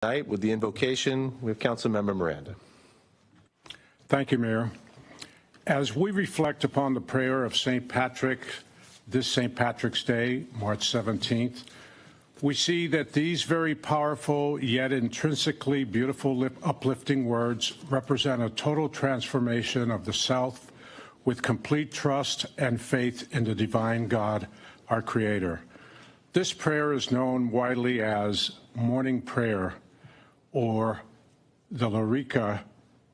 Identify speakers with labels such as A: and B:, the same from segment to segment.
A: Tonight, with the invocation, we have Councilmember Miranda.
B: Thank you, Mayor. As we reflect upon the prayer of St. Patrick, this St. Patrick's Day, March 17th, we see that these very powerful yet intrinsically beautiful, uplifting words represent a total transformation of the self with complete trust and faith in the divine God, our Creator. This prayer is known widely as morning prayer, or the Lorica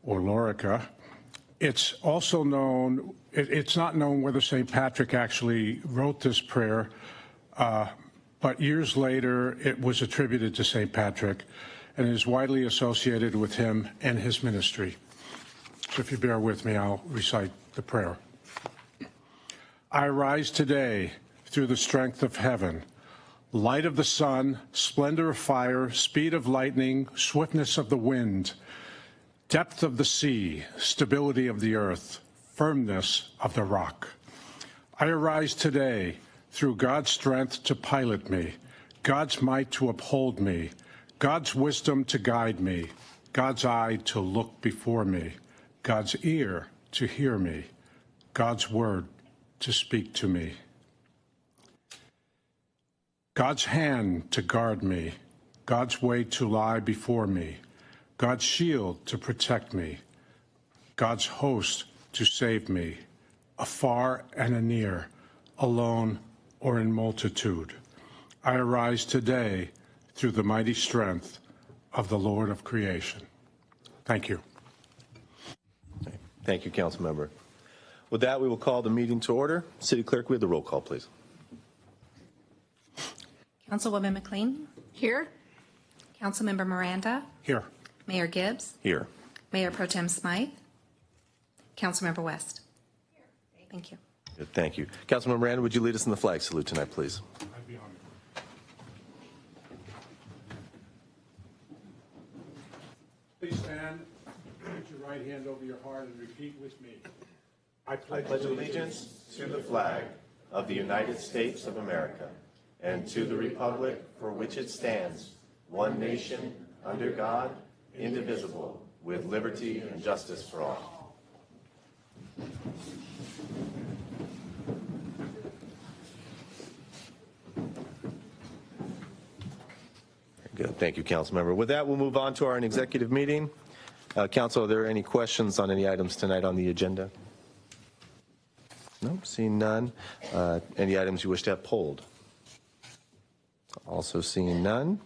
B: or Lorica. It's also known, it's not known whether St. Patrick actually wrote this prayer, but years later it was attributed to St. Patrick and is widely associated with him and his ministry. So if you bear with me, I'll recite the prayer. I rise today through the strength of heaven, light of the sun, splendor of fire, speed of lightning, swiftness of the wind, depth of the sea, stability of the earth, firmness of the rock. I arise today through God's strength to pilot me, God's might to uphold me, God's wisdom to guide me, God's eye to look before me, God's ear to hear me, God's word to speak to me. God's hand to guard me, God's way to lie before me, God's shield to protect me, God's host to save me, afar and anear, alone or in multitude. I arise today through the mighty strength of the Lord of creation. Thank you.
A: Thank you, Councilmember. With that, we will call the meeting to order. City Clerk, we have the roll call, please.
C: Councilwoman McLean?
D: Here.
C: Councilmember Miranda?
B: Here.
C: Mayor Gibbs?
A: Here.
C: Mayor Pro Tem Smythe? Councilmember West? Here. Thank you.
A: Good, thank you. Councilmember Miranda, would you lead us in the flag salute tonight, please?
B: I'd be honored. Please stand, put your right hand over your heart and repeat with me. I
A: pledge allegiance to the flag of the United States of America and to the republic for which it stands, one nation, under God, indivisible, with liberty and justice for all. Good. Thank you, Councilmember. With that, we'll move on to our executive meeting. Council, are there any questions on any items tonight on the agenda? No, seeing none. Any items you wish to have polled? Also seeing none.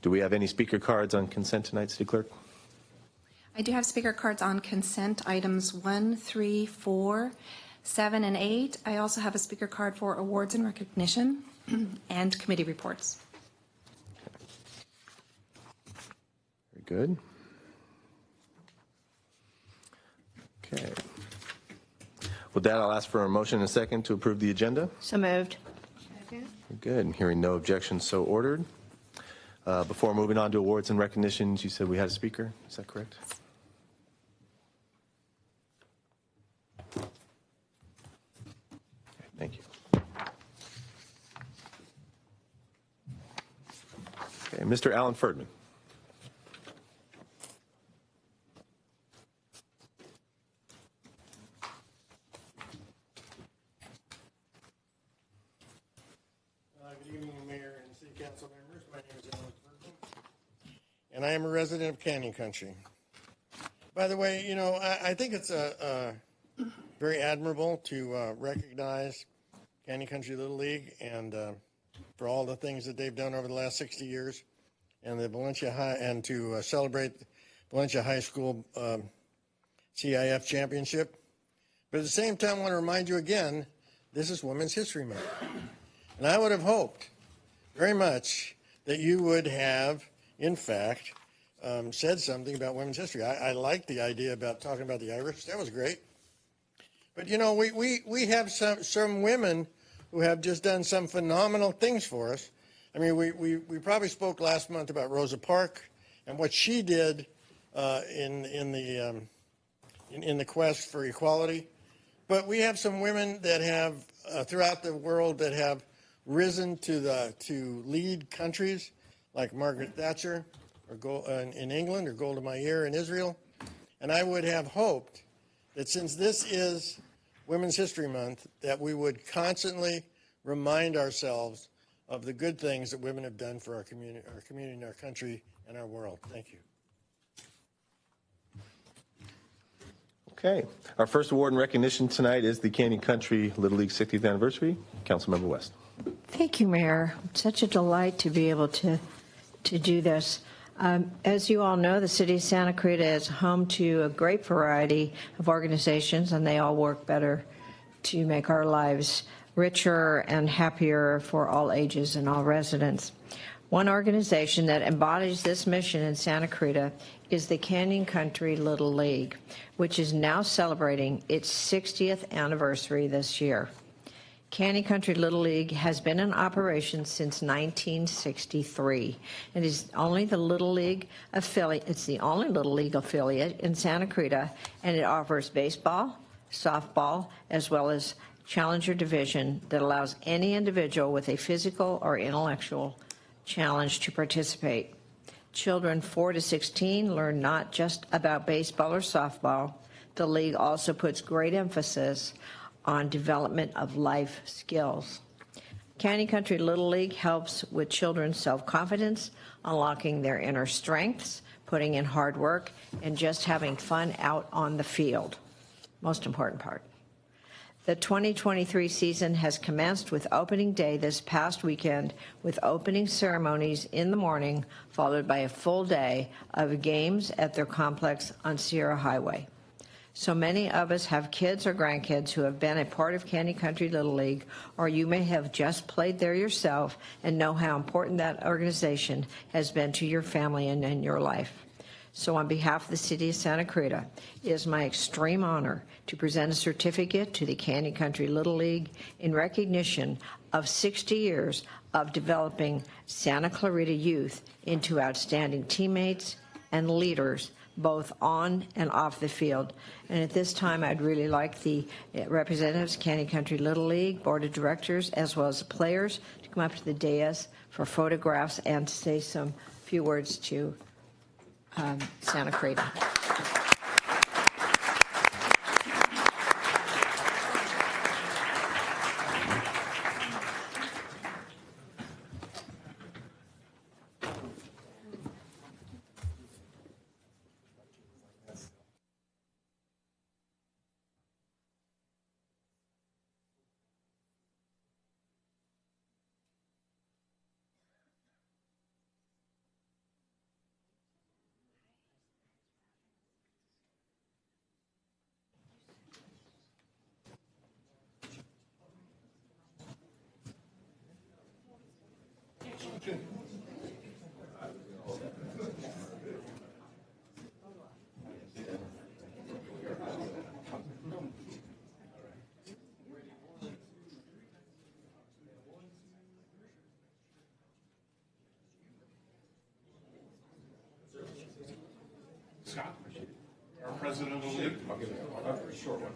A: Do we have any speaker cards on consent tonight, City Clerk?
C: I do have speaker cards on consent items 1, 3, 4, 7, and 8. I also have a speaker card for awards and recognition and committee reports.
A: Very good. Okay. With that, I'll ask for a motion and a second to approve the agenda.
D: So moved.
A: Good. Hearing no objections, so ordered. Before moving on to awards and recognitions, you said we had a speaker. Is that correct? Okay, thank you. Okay, Mr. Alan Ferdman.
E: Good evening, Mayor and City Council members. My name is Alan Ferdman, and I am a resident of Canyon Country. By the way, you know, I think it's very admirable to recognize Canyon Country Little League and for all the things that they've done over the last 60 years, and the Valencia High, and to celebrate Valencia High School CIF championship. But at the same time, I want to remind you again, this is Women's History Month. And I would have hoped very much that you would have, in fact, said something about women's history. I like the idea about talking about the Irish. That was great. But, you know, we have some women who have just done some phenomenal things for us. I mean, we probably spoke last month about Rosa Parks and what she did in the quest for equality. But we have some women that have, throughout the world, that have risen to lead countries, like Margaret Thatcher in England, or Golda Meir in Israel. And I would have hoped that since this is Women's History Month, that we would constantly remind ourselves of the good things that women have done for our community, our country, and our world. Thank you.
A: Okay. Our first award and recognition tonight is the Canyon Country Little League 60th anniversary. Councilmember West.
D: Thank you, Mayor. It's such a delight to be able to do this. As you all know, the city of Santa Clarita is home to a great variety of organizations, and they all work better to make our lives richer and happier for all ages and all residents. One organization that embodies this mission in Santa Clarita is the Canyon Country Little League, which is now celebrating its 60th anniversary this year. Canyon Country Little League has been in operation since 1963. It is only the Little League affiliate. It's the only Little League affiliate in Santa Clarita, and it offers baseball, softball, as well as Challenger Division that allows any individual with a physical or intellectual challenge to participate. Children 4 to 16 learn not just about baseball or softball. The league also puts great emphasis on development of life skills. Canyon Country Little League helps with children's self-confidence, unlocking their inner strengths, putting in hard work, and just having fun out on the field. Most important part. The 2023 season has commenced with opening day this past weekend, with opening ceremonies in the morning, followed by a full day of games at their complex on Sierra Highway. So many of us have kids or grandkids who have been a part of Canyon Country Little League, or you may have just played there yourself and know how important that organization has been to your family and in your life. So on behalf of the city of Santa Clarita, it is my extreme honor to present a certificate to the Canyon Country Little League in recognition of 60 years of developing Santa Clarita youth into outstanding teammates and leaders, both on and off the field. And at this time, I'd really like the representatives, Canyon Country Little League, Board of Directors, as well as the players, to come up to the dais for photographs and to say some few words to Santa Clarita.
B: Scott, our president of the league. I'll give it a short one.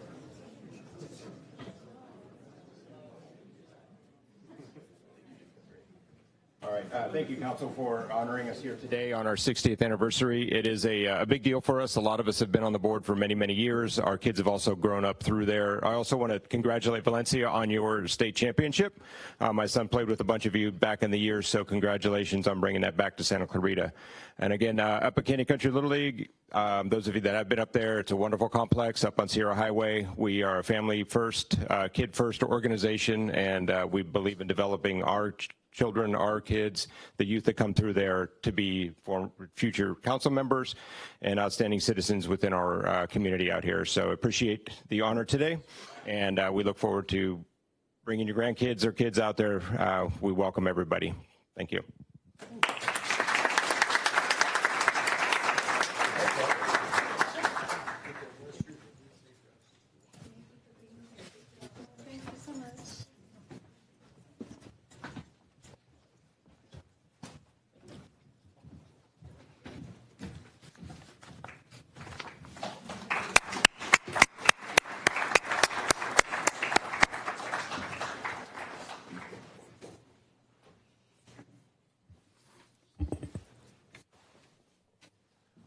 F: All right. Thank you, Council, for honoring us here today on our 60th anniversary. It is a big deal for us. A lot of us have been on the board for many, many years. Our kids have also grown up through there. I also want to congratulate Valencia on your state championship. My son played with a bunch of you back in the years, so congratulations on bringing that back to Santa Clarita. And again, up at Canyon Country Little League, those of you that have been up there, it's a wonderful complex up on Sierra Highway. We are a family first, kid first organization, and we believe in developing our children, our kids, the youth that come through there to be future council members and outstanding citizens within our community out here. So appreciate the honor today, and we look forward to bringing your grandkids or kids out there. We welcome everybody. Thank you.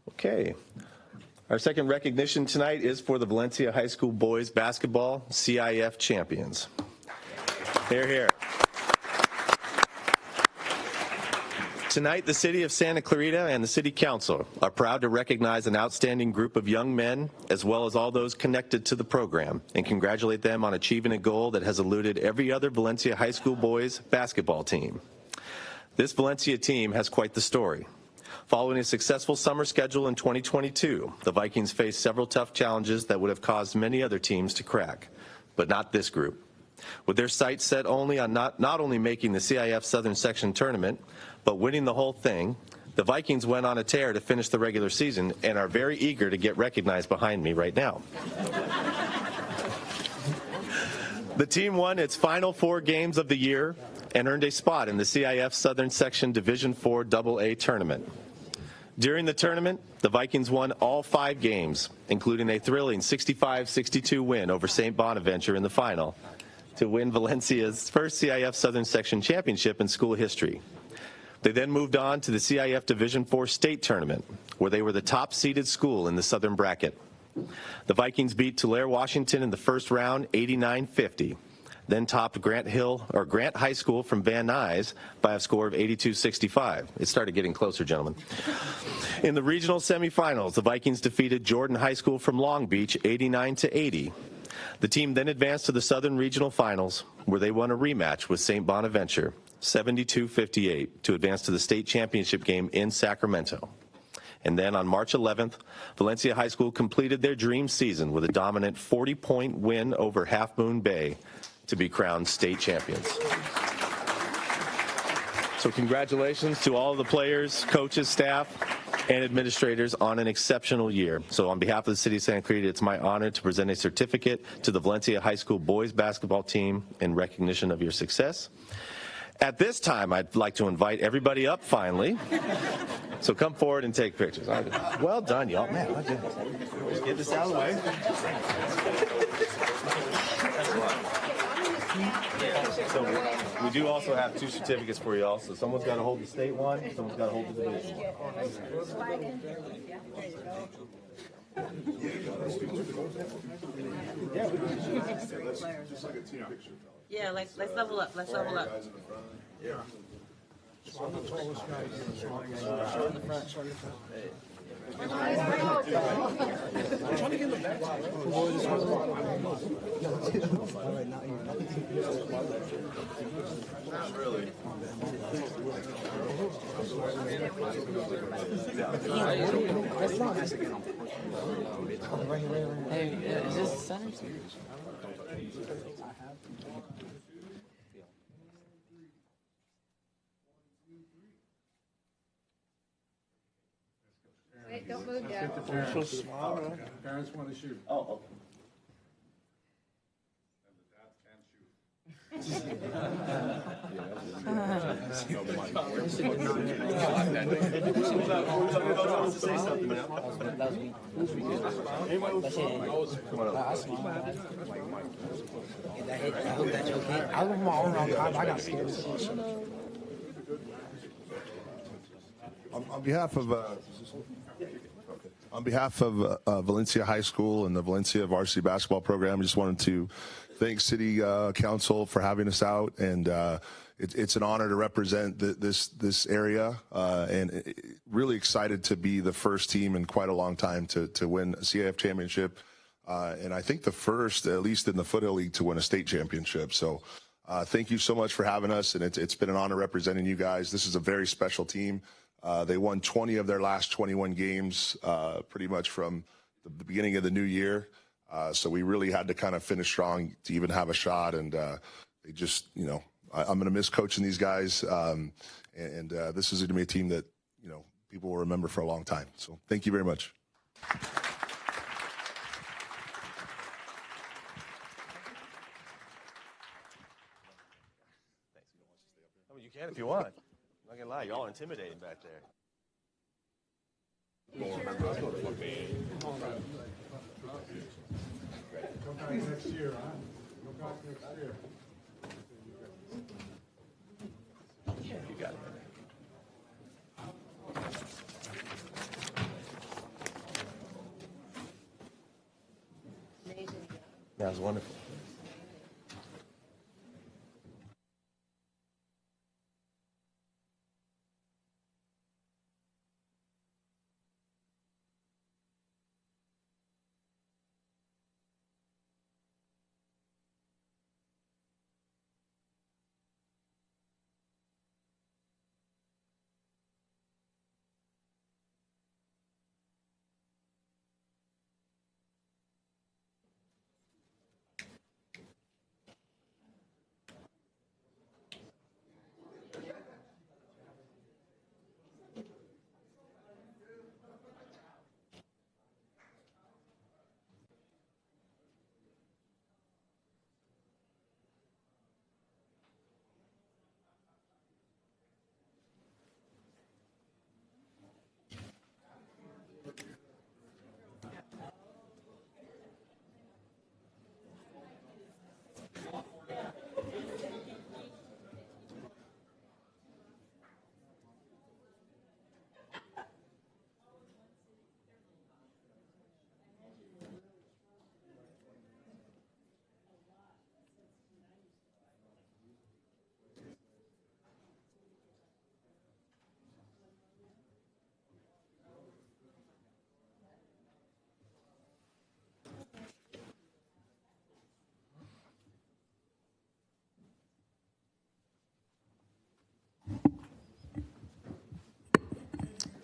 A: Okay. Our second recognition tonight is for the Valencia High School boys basketball CIF champions. They're here. Tonight, the City of Santa Clarita and the City Council are proud to recognize an outstanding group of young men, as well as all those connected to the program, and congratulate them on achieving a goal that has eluded every other Valencia High School boys basketball team. This Valencia team has quite the story. Following a successful summer schedule in 2022, the Vikings faced several tough challenges that would have caused many other teams to crack, but not this group. With their sights set only on not only making the CIF Southern Section tournament, but winning the whole thing, the Vikings went on a tear to finish the regular season and are very eager to get recognized behind me right now. The team won its final 4 games of the year and earned a spot in the CIF Southern Section Division IV AA tournament. During the tournament, the Vikings won all 5 games, including a thrilling 65-62 win over St. Bonaventure in the final, to win Valencia's first CIF Southern Section championship in school history. They then moved on to the CIF Division IV state tournament, where they were the top-seeded school in the Southern bracket. The Vikings beat Tulare, Washington in the first round 89-50, then topped Grant High School from Van Nuys by a score of 82-65. It started getting closer, gentlemen. In the regional semifinals, the Vikings defeated Jordan High School from Long Beach 89-80. The team then advanced to the Southern Regional Finals, where they won a rematch with St. Bonaventure 72-58 to advance to the state championship game in Sacramento. And then on March 11th, Valencia High School completed their dream season with a dominant 40-point win over Half Moon Bay to be crowned state champions. So congratulations to all of the players, coaches, staff, and administrators on an exceptional year. So on behalf of the City of Santa Clarita, it's my honor to present a certificate to the Valencia High School boys basketball team in recognition of your success. At this time, I'd like to invite everybody up finally. So come forward and take pictures. Well done, y'all. Man, just get this out of the way. So we do also have 2 certificates for y'all. So someone's got to hold the state one, someone's got to hold the division one.
G: Yeah, let's level up. Let's level up.
E: Yeah.
G: On the tallest guy. In the front.
E: I'm trying to get in the back. Not really.
G: Hey, is this center?
C: Wait, don't move yet.
B: Parents want to shoot.
A: Oh, okay.
H: On behalf of Valencia High School and the Valencia varsity basketball program, I just wanted to thank City Council for having us out, and it's an honor to represent this area, and really excited to be the first team in quite a long time to win a CIF championship, and I think the first, at least in the Foothill League, to win a state championship. So thank you so much for having us, and it's been an honor representing you guys. This is a very special team. They won 20 of their last 21 games pretty much from the beginning of the new year. So we really had to kind of finish strong to even have a shot. And they just, I'm going to miss coaching these guys. And this is going to be a team that, people will remember for a long time. So thank you very much.
A: I mean, you can if you want. I'm not gonna lie, y'all are intimidating back there.
B: Come back next year, huh? Come back next year.
A: You got it. That was wonderful.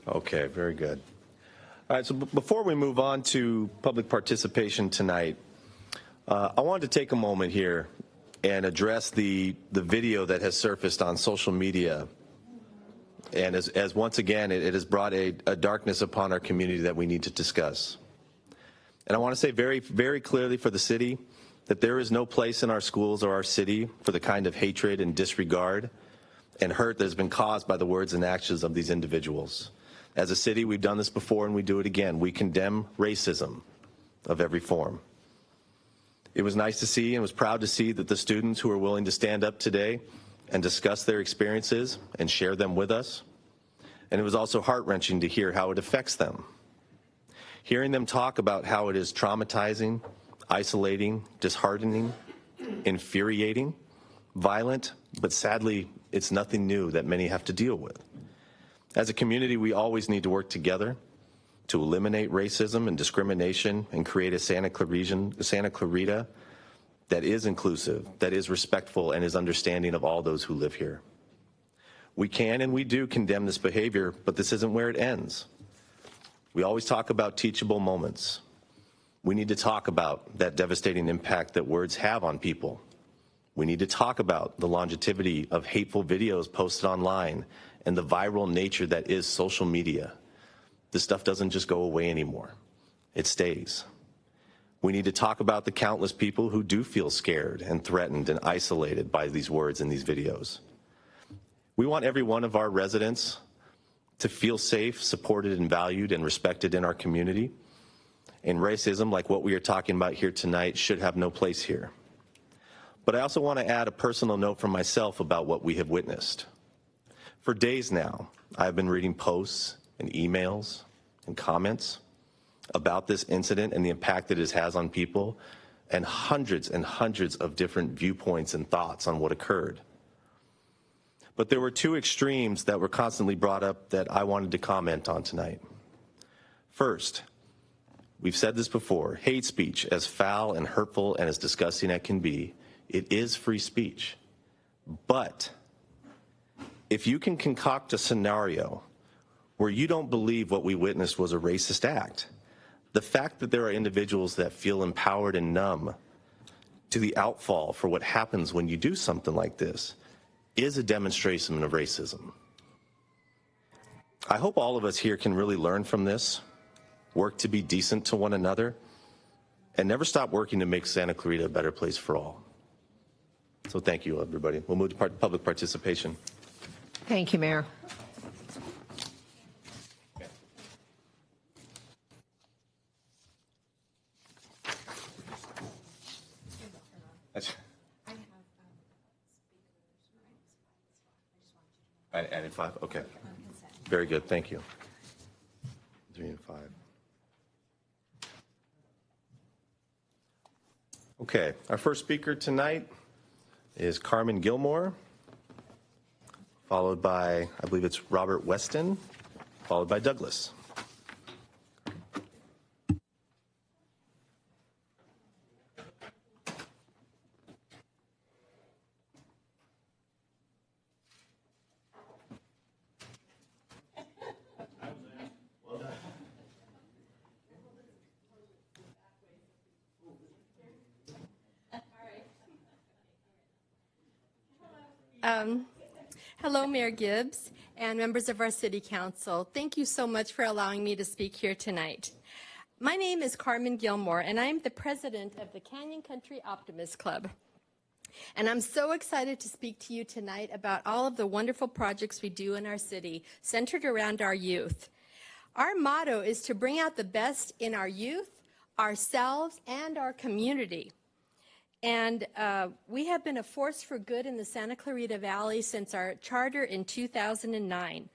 A: Okay, very good. All right, so before we move on to public participation tonight, I wanted to take a moment here and address the video that has surfaced on social media. And as once again, it has brought a darkness upon our community that we need to discuss. And I want to say very, very clearly for the city that there is no place in our schools or our city for the kind of hatred and disregard and hurt that has been caused by the words and actions of these individuals. As a city, we've done this before and we do it again. We condemn racism of every form. It was nice to see and was proud to see that the students who are willing to stand up today and discuss their experiences and share them with us. And it was also heart-wrenching to hear how it affects them. Hearing them talk about how it is traumatizing, isolating, disheartening, infuriating, violent, but sadly, it's nothing new that many have to deal with. As a community, we always need to work together to eliminate racism and discrimination and create a Santa Clarita that is inclusive, that is respectful, and is understanding of all those who live here. We can and we do condemn this behavior, but this isn't where it ends. We always talk about teachable moments. We need to talk about that devastating impact that words have on people. We need to talk about the longevity of hateful videos posted online and the viral nature that is social media. This stuff doesn't just go away anymore. It stays. We need to talk about the countless people who do feel scared and threatened and isolated by these words in these videos. We want every one of our residents to feel safe, supported, and valued and respected in our community. And racism, like what we are talking about here tonight, should have no place here. But I also want to add a personal note from myself about what we have witnessed. For days now, I've been reading posts and emails and comments about this incident and the impact that it has on people, and hundreds of different viewpoints and thoughts on what occurred. But there were two extremes that were constantly brought up that I wanted to comment on tonight. First, we've said this before, hate speech, as foul and hurtful and as disgusting as it can be, it is free speech. But if you can concoct a scenario where you don't believe what we witnessed was a racist act, the fact that there are individuals that feel empowered and numb to the outfall for what happens when you do something like this is a demonstration of racism. I hope all of us here can really learn from this, work to be decent to one another, and never stop working to make Santa Clarita a better place for all. So thank you, everybody. We'll move to public participation.
D: Thank you, Mayor.
A: I added 5? Okay. Very good. Thank you. 3 and 5. Okay, our first speaker tonight is Carmen Gilmore, followed by, I believe it's Robert Weston, followed by Douglas.
I: Hello, Mayor Gibbs and members of our City Council. Thank you so much for allowing me to speak here tonight. My name is Carmen Gilmore, and I'm the president of the Canyon Country Optimist Club. And I'm so excited to speak to you tonight about all of the wonderful projects we do in our city, centered around our youth. Our motto is to bring out the best in our youth, ourselves, and our community. And we have been a force for good in the Santa Clarita Valley since our charter in 2009.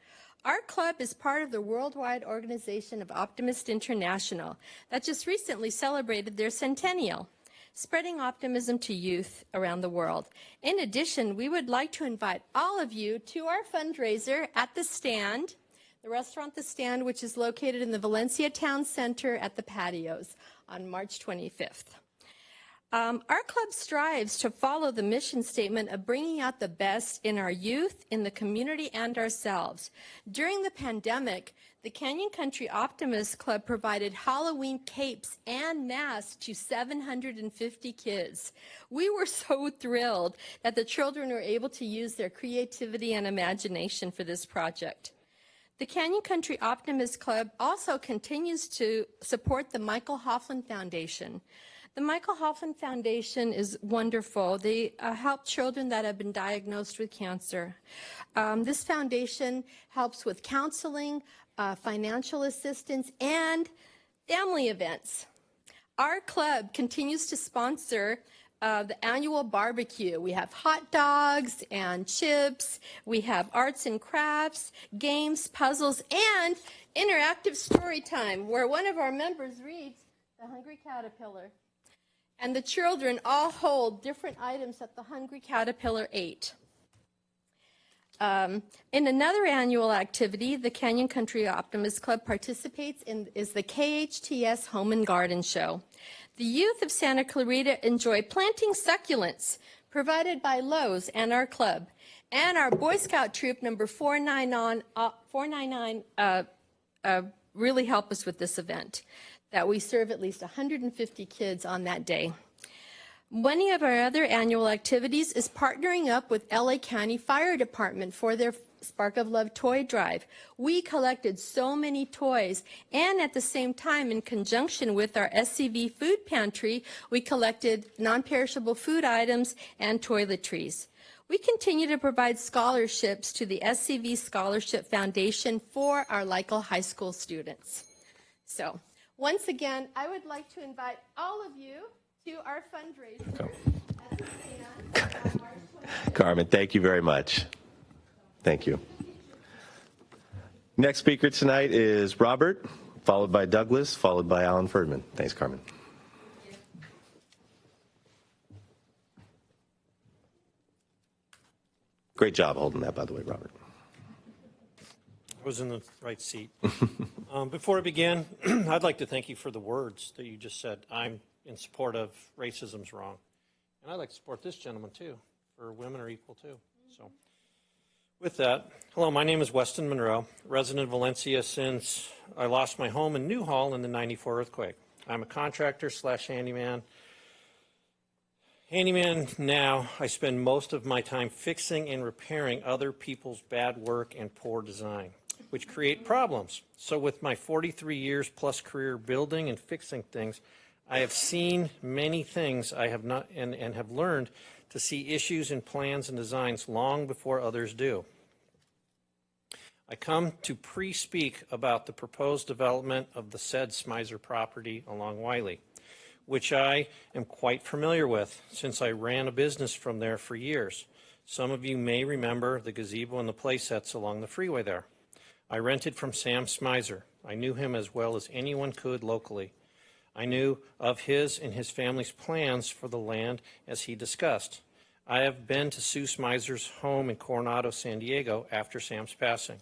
I: Our club is part of the worldwide organization of Optimist International that just recently celebrated their centennial, spreading optimism to youth around the world. In addition, we would like to invite all of you to our fundraiser at The Stand, the restaurant The Stand, which is located in the Valencia Town Center at the patios on March 25th. Our club strives to follow the mission statement of bringing out the best in our youth, in the community, and ourselves. During the pandemic, the Canyon Country Optimist Club provided Halloween capes and masks to 750 kids. We were so thrilled that the children were able to use their creativity and imagination for this project. The Canyon Country Optimist Club also continues to support the Michael Hoffman Foundation. The Michael Hoffman Foundation is wonderful. They help children that have been diagnosed with cancer. This foundation helps with counseling, financial assistance, and family events. Our club continues to sponsor the annual barbecue. We have hot dogs and chips. We have arts and crafts, games, puzzles, and interactive story time, where one of our members reads The Hungry Caterpillar. And the children all hold different items that the Hungry Caterpillar ate. In another annual activity, the Canyon Country Optimist Club participates in is the KHTS Home and Garden Show. The youth of Santa Clarita enjoy planting succulents provided by Lowe's and our club. And our Boy Scout troop number 499 really help us with this event, that we serve at least 150 kids on that day. One of our other annual activities is partnering up with LA County Fire Department for their Spark of Love toy drive. We collected so many toys, and at the same time, in conjunction with our SCV food pantry, we collected non-perishable food items and toiletries. We continue to provide scholarships to the SCV Scholarship Foundation for our Lytle High School students. So, once again, I would like to invite all of you to our fundraiser at the Stand on March 25th.
A: Carmen, thank you very much. Thank you. Next speaker tonight is Robert, followed by Douglas, followed by Alan Ferdman. Thanks, Carmen. Great job holding that, by the way, Robert.
G: I was in the right seat. Before I begin, I'd like to thank you for the words that you just said. I'm in support of racism's wrong. And I'd like to support this gentleman, too, for women are equal, too. So, with that, hello, my name is Weston Monroe, resident of Valencia since I lost my home in Newhall in the '94 earthquake. I'm a contractor / handyman. Handyman now, I spend most of my time fixing and repairing other people's bad work and poor design, which create problems. So with my 43 years plus career building and fixing things, I have seen many things I have not and have learned to see issues in plans and designs long before others do. I come to pre-speak about the proposed development of the said Smizer property along Wiley, which I am quite familiar with since I ran a business from there for years. Some of you may remember the gazebo and the play sets along the freeway there. I rented from Sam Smizer. I knew him as well as anyone could locally. I knew of his and his family's plans for the land as he discussed. I have been to Sue Smizer's home in Coronado, San Diego after Sam's passing,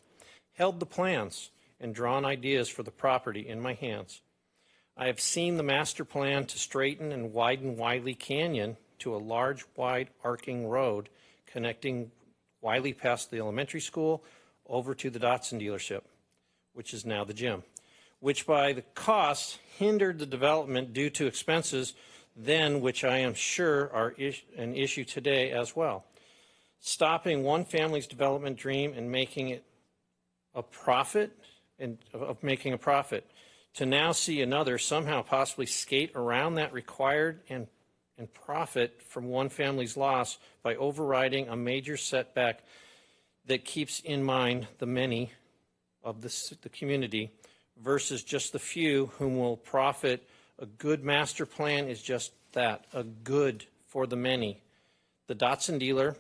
G: held the plans, and drawn ideas for the property in my hands. I have seen the master plan to straighten and widen Wiley Canyon to a large, wide, arcing road connecting Wiley past the elementary school over to the Datsun dealership, which is now the gym, which by the cost hindered the development due to expenses then, which I am sure are an issue today as well. Stopping one family's development dream and making it a profit, to now see another somehow possibly skate around that required and profit from one family's loss by overriding a major setback that keeps in mind the many of the community versus just the few whom will profit. A good master plan is just that, a good for the many. The Datsun dealer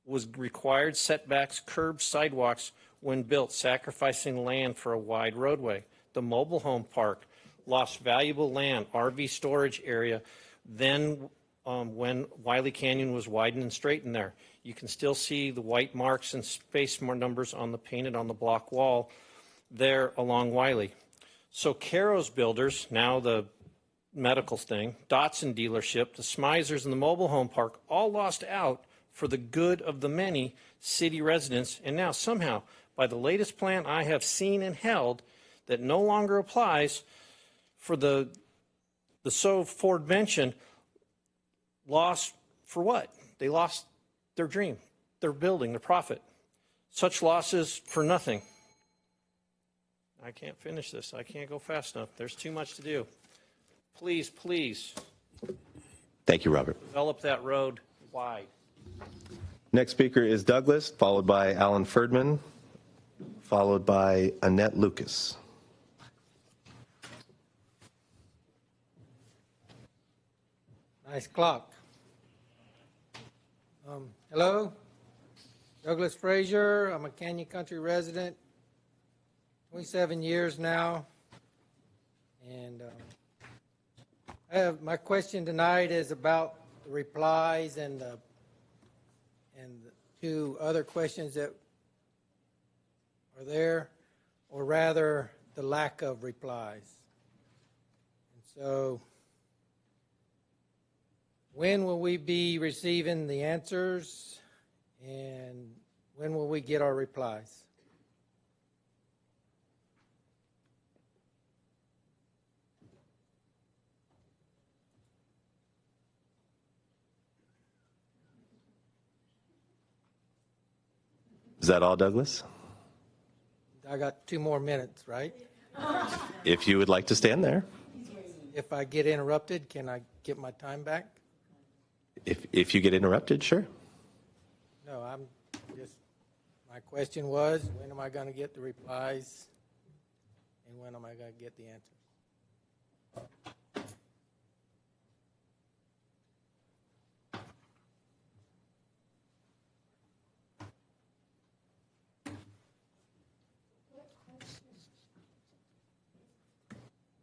G: was required setbacks, curbs, sidewalks when built, sacrificing land for a wide roadway. The mobile home park lost valuable land, RV storage area, then when Wiley Canyon was widened and straightened there. You can still see the white marks and space numbers on the painted on the block wall there along Wiley. So Caro's Builders, now the medical thing, Datsun dealership, the Smizers, and the mobile home park all lost out for the good of the many city residents, and now somehow, by the latest plan I have seen and held, that no longer applies for the so Ford mentioned, lost for what? They lost their dream, their building, their profit. Such losses for nothing. I can't finish this. I can't go fast enough. There's too much to do. Please, please.
A: Thank you, Robert.
G: Develop that road wide.
A: Next speaker is Douglas, followed by Alan Ferdman, followed by Annette Lucas.
J: Nice clock. Hello, Douglas Frazier. I'm a Canyon Country resident, 27 years now. And my question tonight is about the replies and the two other questions that are there, or rather the lack of replies. And so, when will we be receiving the answers, and when will we get our replies?
A: Is that all, Douglas?
J: I got 2 more minutes, right?
A: If you would like to stand there.
J: If I get interrupted, can I get my time back?
A: If you get interrupted, sure.
J: No, my question was, when am I going to get the replies, and when am I going to get the answers?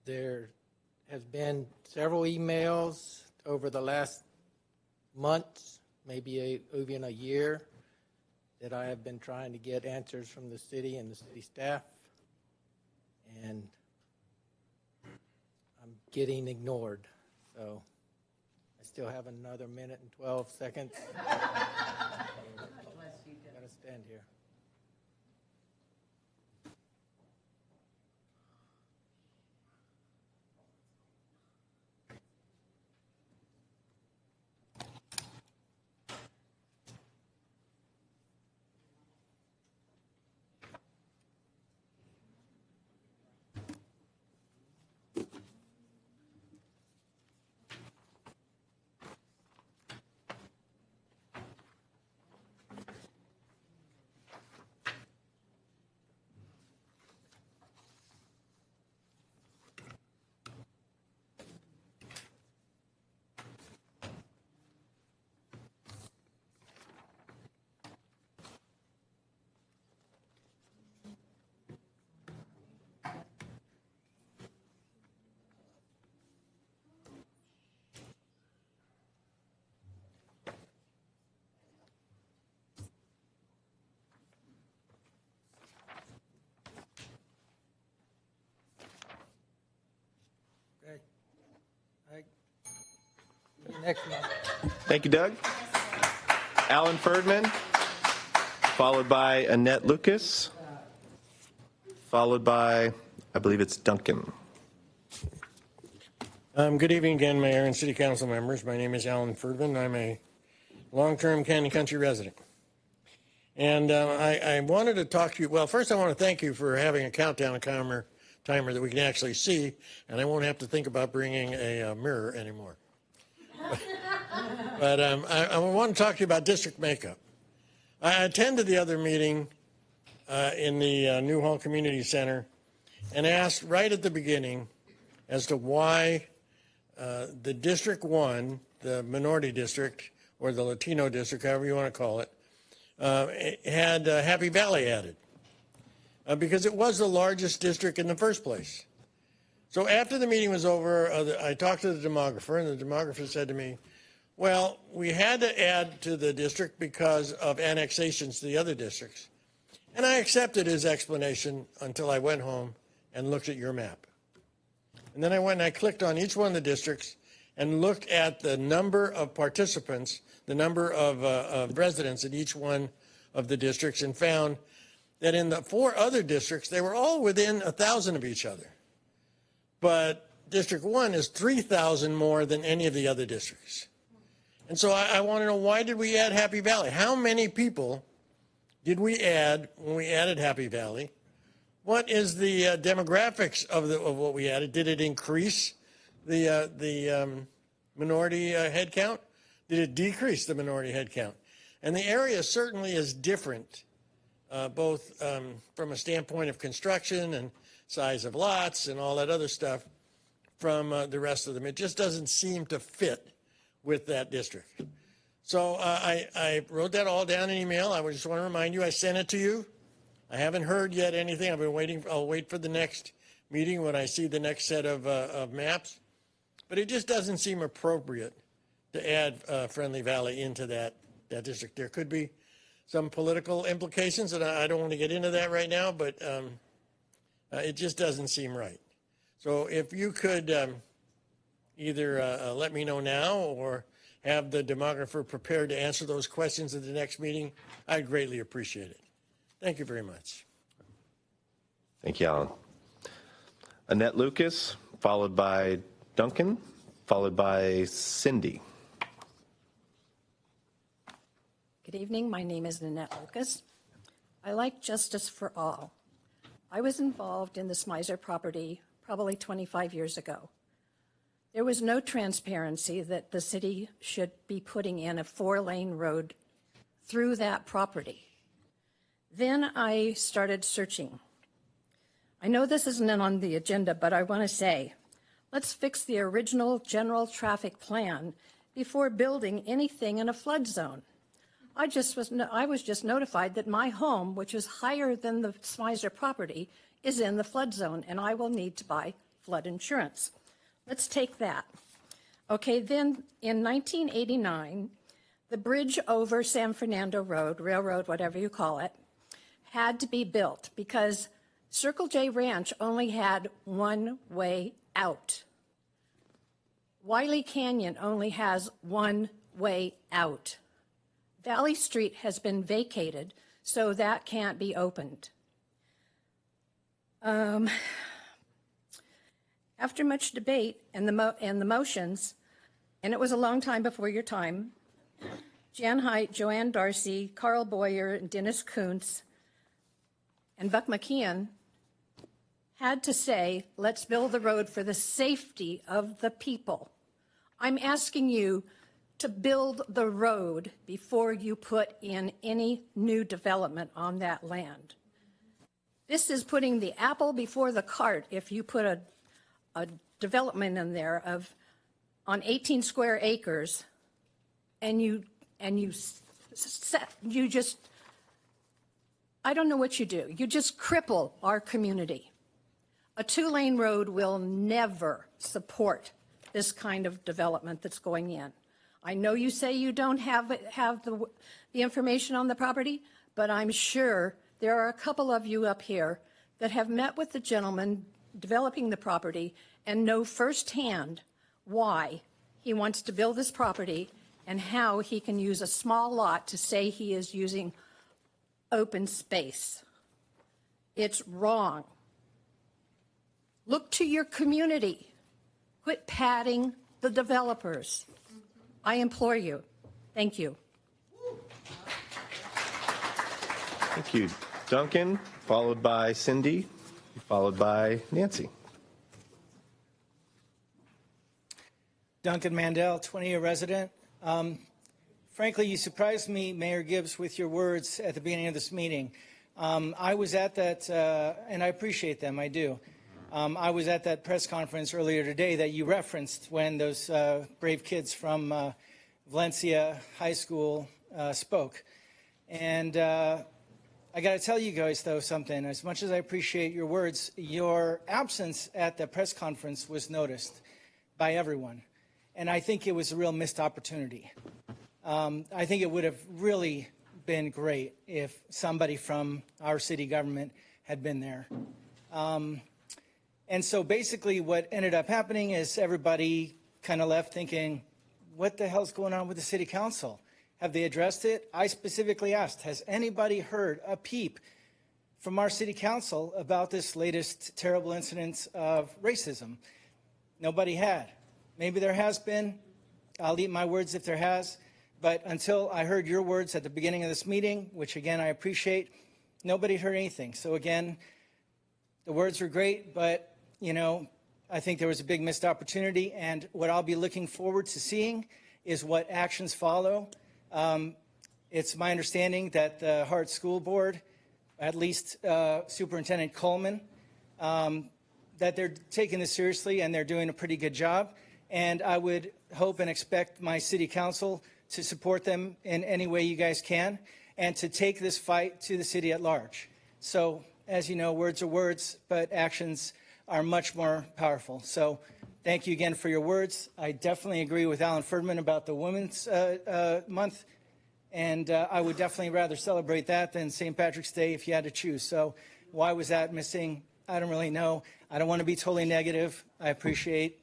J: There has been several emails over the last months, maybe even a year, that I have been trying to get answers from the city and the city staff, and I'm getting ignored. So I still have another minute and 12 seconds. I'm going to stand here. Next month.
A: Thank you, Doug. Alan Ferdman, followed by Annette Lucas, followed by, I believe it's Duncan.
E: Good evening again, Mayor and City Council members. My name is Alan Ferdman. I'm a long-term Canyon Country resident. And I wanted to talk to you. Well, first I want to thank you for having a countdown timer that we can actually see, and I won't have to think about bringing a mirror anymore. But I want to talk to you about district makeup. I attended the other meeting in the New Hall Community Center and asked right at the beginning as to why the District 1, the minority district, or the Latino district, however you want to call it, had Happy Valley added because it was the largest district in the first place. So after the meeting was over, I talked to the demographer, and the demographer said to me, well, we had to add to the district because of annexations to the other districts. And I accepted his explanation until I went home and looked at your map. And then I went and I clicked on each one of the districts and looked at the number of participants, the number of residents in each one of the districts, and found that in the 4 other districts, they were all within 1,000 of each other. But District 1 is 3,000 more than any of the other districts. And so I want to know, why did we add Happy Valley? How many people did we add when we added Happy Valley? What is the demographics of what we added? Did it increase the minority head count? Did it decrease the minority head count? And the area certainly is different, both from a standpoint of construction and size of lots and all that other stuff from the rest of them. It just doesn't seem to fit with that district. So I wrote that all down in email. I just want to remind you, I sent it to you. I haven't heard yet anything. I've been waiting. I'll wait for the next meeting when I see the next set of maps. But it just doesn't seem appropriate to add Friendly Valley into that district. There could be some political implications, and I don't want to get into that right now, but it just doesn't seem right. So if you could either let me know now or have the demographer prepared to answer those questions at the next meeting, I'd greatly appreciate it. Thank you very much.
A: Thank you, Alan. Annette Lucas, followed by Duncan, followed by Cindy.
K: Good evening. My name is Annette Lucas. I like justice for all. I was involved in the Smizer property probably 25 years ago. There was no transparency that the city should be putting in a 4-lane road through that property. Then I started searching. I know this isn't on the agenda, but I want to say, let's fix the original general traffic plan before building anything in a flood zone. I was just notified that my home, which is higher than the Smizer property, is in the flood zone, and I will need to buy flood insurance. Let's take that. Okay, then in 1989, the bridge over San Fernando Road, Railroad, whatever you call it, had to be built because Circle J Ranch only had one way out. Wiley Canyon only has one way out. Valley Street has been vacated, so that can't be opened. After much debate and the motions, and it was a long time before your time, Jan Haidt, Joanne Darcy, Carl Boyer, and Dennis Kuntz, and Buck McKeon had to say, let's build the road for the safety of the people. I'm asking you to build the road before you put in any new development on that land. This is putting the apple before the cart if you put a development in there on 18 square acres and you just, I don't know what you do. You just cripple our community. A 2-lane road will never support this kind of development that's going in. I know you say you don't have the information on the property, but I'm sure there are a couple of you up here that have met with the gentleman developing the property and know firsthand why he wants to build this property and how he can use a small lot to say he is using open space. It's wrong. Look to your community. Quit padding the developers. I implore you. Thank you.
A: Thank you. Duncan, followed by Cindy, followed by Nancy.
L: Duncan Mandel, 20-year resident. Frankly, you surprised me, Mayor Gibbs, with your words at the beginning of this meeting. I was at that, and I appreciate them, I do. I was at that press conference earlier today that you referenced when those brave kids from Valencia High School spoke. And I got to tell you guys, though, something. As much as I appreciate your words, your absence at the press conference was noticed by everyone. And I think it was a real missed opportunity. I think it would have really been great if somebody from our city government had been there. And so basically what ended up happening is everybody kind of left thinking, what the hell's going on with the city council? Have they addressed it? I specifically asked, has anybody heard a peep from our city council about this latest terrible incident of racism? Nobody had. Maybe there has been. I'll eat my words if there has. But until I heard your words at the beginning of this meeting, which again I appreciate, nobody heard anything. So again, the words were great, but you know, I think there was a big missed opportunity. And what I'll be looking forward to seeing is what actions follow. It's my understanding that the Hart School Board, at least Superintendent Coleman, that they're taking this seriously and they're doing a pretty good job. And I would hope and expect my city council to support them in any way you guys can and to take this fight to the city at large. So, as you know, words are words, but actions are much more powerful. So thank you again for your words. I definitely agree with Alan Ferdman about the Women's Month, and I would definitely rather celebrate that than St. Patrick's Day if you had to choose. So why was that missing? I don't really know. I don't want to be totally negative. I appreciate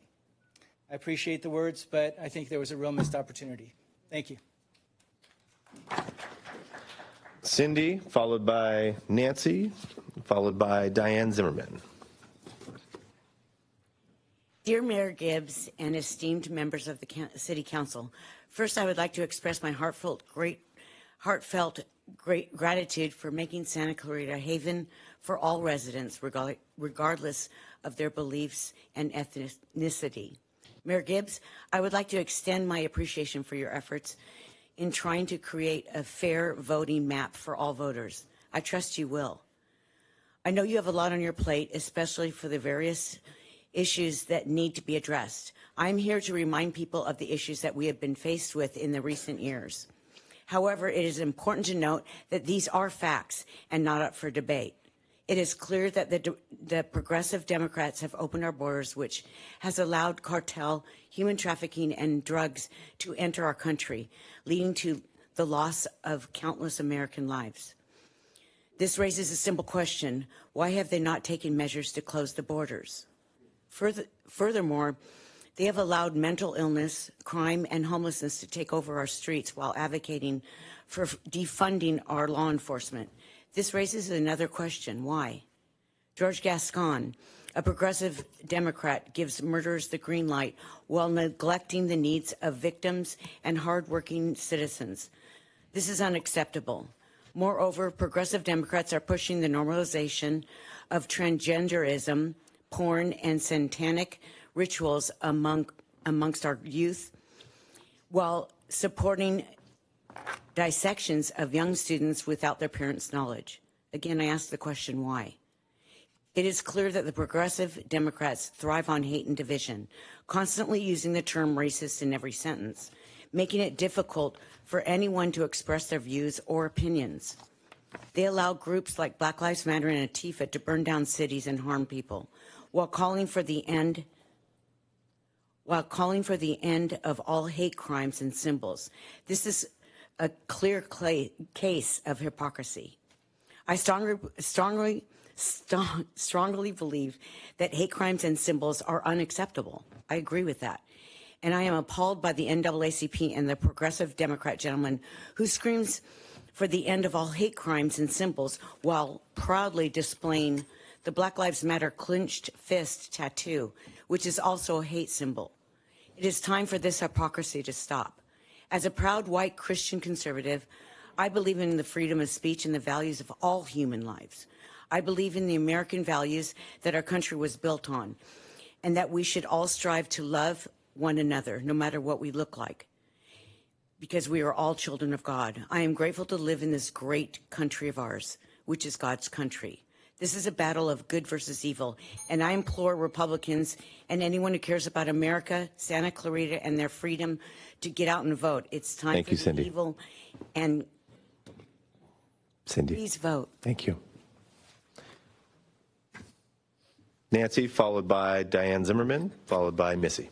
L: the words, but I think there was a real missed opportunity. Thank you.
A: Cindy, followed by Nancy, followed by Diane Zimmerman.
M: Dear Mayor Gibbs and esteemed members of the City Council, first I would like to express my heartfelt gratitude for making Santa Clarita a haven for all residents, regardless of their beliefs and ethnicity. Mayor Gibbs, I would like to extend my appreciation for your efforts in trying to create a fair voting map for all voters. I trust you will. I know you have a lot on your plate, especially for the various issues that need to be addressed. I'm here to remind people of the issues that we have been faced with in the recent years. However, it is important to note that these are facts and not up for debate. It is clear that the progressive Democrats have opened our borders, which has allowed cartel, human trafficking, and drugs to enter our country, leading to the loss of countless American lives. This raises a simple question: why have they not taken measures to close the borders? Furthermore, they have allowed mental illness, crime, and homelessness to take over our streets while advocating for defunding our law enforcement. This raises another question: why? George Gascon, a progressive Democrat, gives murderers the green light while neglecting the needs of victims and hardworking citizens. This is unacceptable. Moreover, progressive Democrats are pushing the normalization of transgenderism, porn, and satanic rituals amongst our youth, while supporting dissections of young students without their parents' knowledge. Again, I ask the question, why? It is clear that the progressive Democrats thrive on hate and division, constantly using the term racist in every sentence, making it difficult for anyone to express their views or opinions. They allow groups like Black Lives Matter and Antifa to burn down cities and harm people, while calling for the end of all hate crimes and symbols. This is a clear case of hypocrisy. I strongly believe that hate crimes and symbols are unacceptable. I agree with that. And I am appalled by the NAACP and the progressive Democrat gentleman who screams for the end of all hate crimes and symbols while proudly displaying the Black Lives Matter clenched fist tattoo, which is also a hate symbol. It is time for this hypocrisy to stop. As a proud white Christian conservative, I believe in the freedom of speech and the values of all human lives. I believe in the American values that our country was built on, and that we should all strive to love one another, no matter what we look like, because we are all children of God. I am grateful to live in this great country of ours, which is God's country. This is a battle of good versus evil, and I implore Republicans and anyone who cares about America, Santa Clarita, and their freedom to get out and vote. It's time
A: Thank
M: for
A: you,
M: the
A: Cindy.
M: evil, and
A: Cindy.
M: please vote.
A: Thank you. Nancy, followed by Diane Zimmerman, followed by Missy.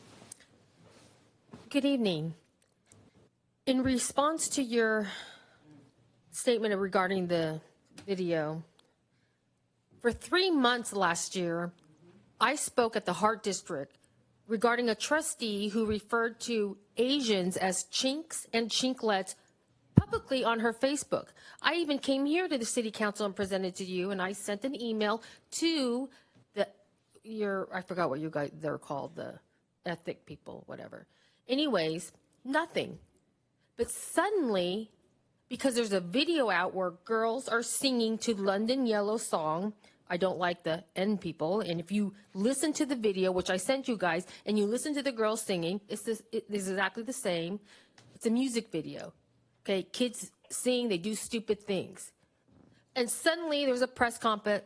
N: Good evening. In response to your statement regarding the video, for 3 months last year, I spoke at the Hart District regarding a trustee who referred to Asians as chinks and chinklets publicly on her Facebook. I even came here to the city council and presented to you, and I sent an email to I forgot what you guys, they're called, the ethnic people, whatever. Anyways, nothing. But suddenly, because there's a video out where girls are singing to London Yellow song, I don't like the N people, and if you listen to the video, which I sent you guys, and you listen to the girls singing, it is exactly the same. It's a music video. Okay, kids sing, they do stupid things. And suddenly there's a press conference,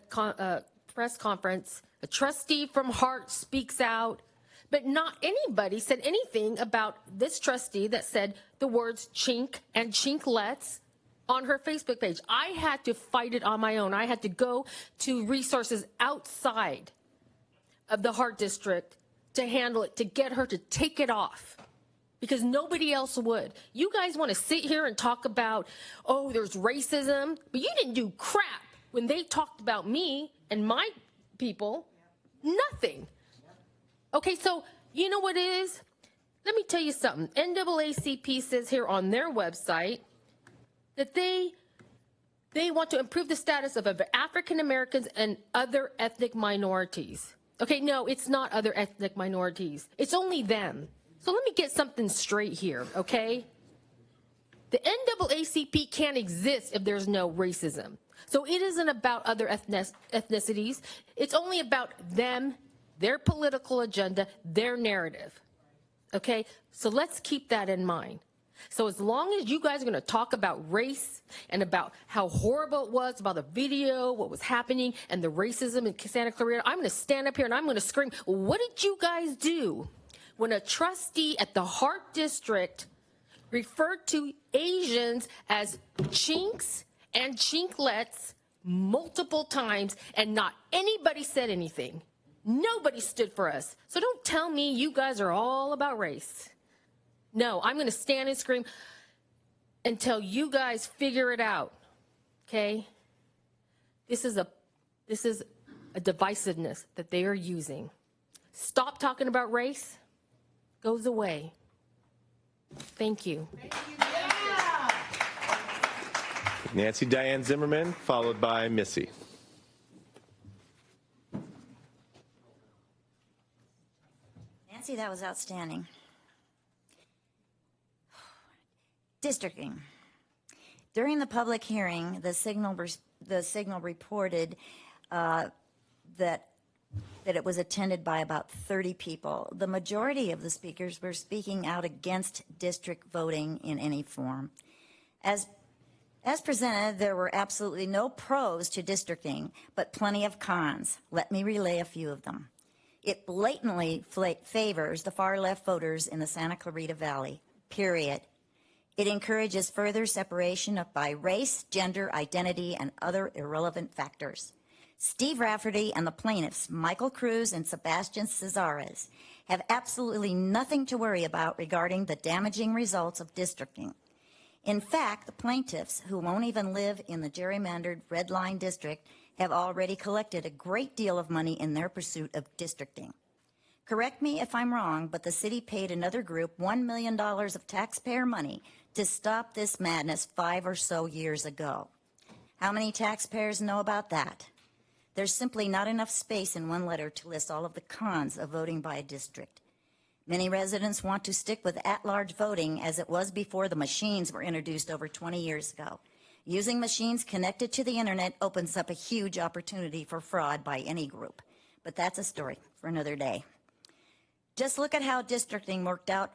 N: a trustee from Hart speaks out, but not anybody said anything about this trustee that said the words chink and chinklets on her Facebook page. I had to fight it on my own. I had to go to resources outside of the Hart District to handle it, to get her to take it off, because nobody else would. You guys want to sit here and talk about, oh, there's racism, but you didn't do crap when they talked about me and my people. Nothing. Okay, so you know what it is? Let me tell you something. NAACP says here on their website that they want to improve the status of African Americans and other ethnic minorities. Okay, no, it's not other ethnic minorities. It's only them. So let me get something straight here, okay? The NAACP can't exist if there's no racism. So it isn't about other ethnicities. It's only about them, their political agenda, their narrative. Okay? So let's keep that in mind. So as long as you guys are going to talk about race and about how horrible it was, about the video, what was happening, and the racism in Santa Clarita, I'm going to stand up here and I'm going to scream, what did you guys do when a trustee at the Hart District referred to Asians as chinks and chinklets multiple times and not anybody said anything? Nobody stood for us. So don't tell me you guys are all about race. No, I'm going to stand and scream until you guys figure it out. Okay? This is a divisiveness that they are using. Stop talking about race. Goes away. Thank you.
A: Nancy Diane Zimmerman, followed by Missy.
O: Nancy, that was outstanding. Districting. During the public hearing, the Signal reported that it was attended by about 30 people. The majority of the speakers were speaking out against district voting in any form. As presented, there were absolutely no pros to districting, but plenty of cons. Let me relay a few of them. It blatantly favors the far-left voters in the Santa Clarita Valley, period. It encourages further separation by race, gender, identity, and other irrelevant factors. Steve Rafferty and the plaintiffs, Michael Cruz and Sebastian Cesares, have absolutely nothing to worry about regarding the damaging results of districting. In fact, the plaintiffs, who won't even live in the gerrymandered Red Line District, have already collected a great deal of money in their pursuit of districting. Correct me if I'm wrong, but the city paid another group $1 million of taxpayer money to stop this madness 5 or so years ago. How many taxpayers know about that? There's simply not enough space in one letter to list all of the cons of voting by a district. Many residents want to stick with at-large voting as it was before the machines were introduced over 20 years ago. Using machines connected to the internet opens up a huge opportunity for fraud by any group. But that's a story for another day. Just look at how districting worked out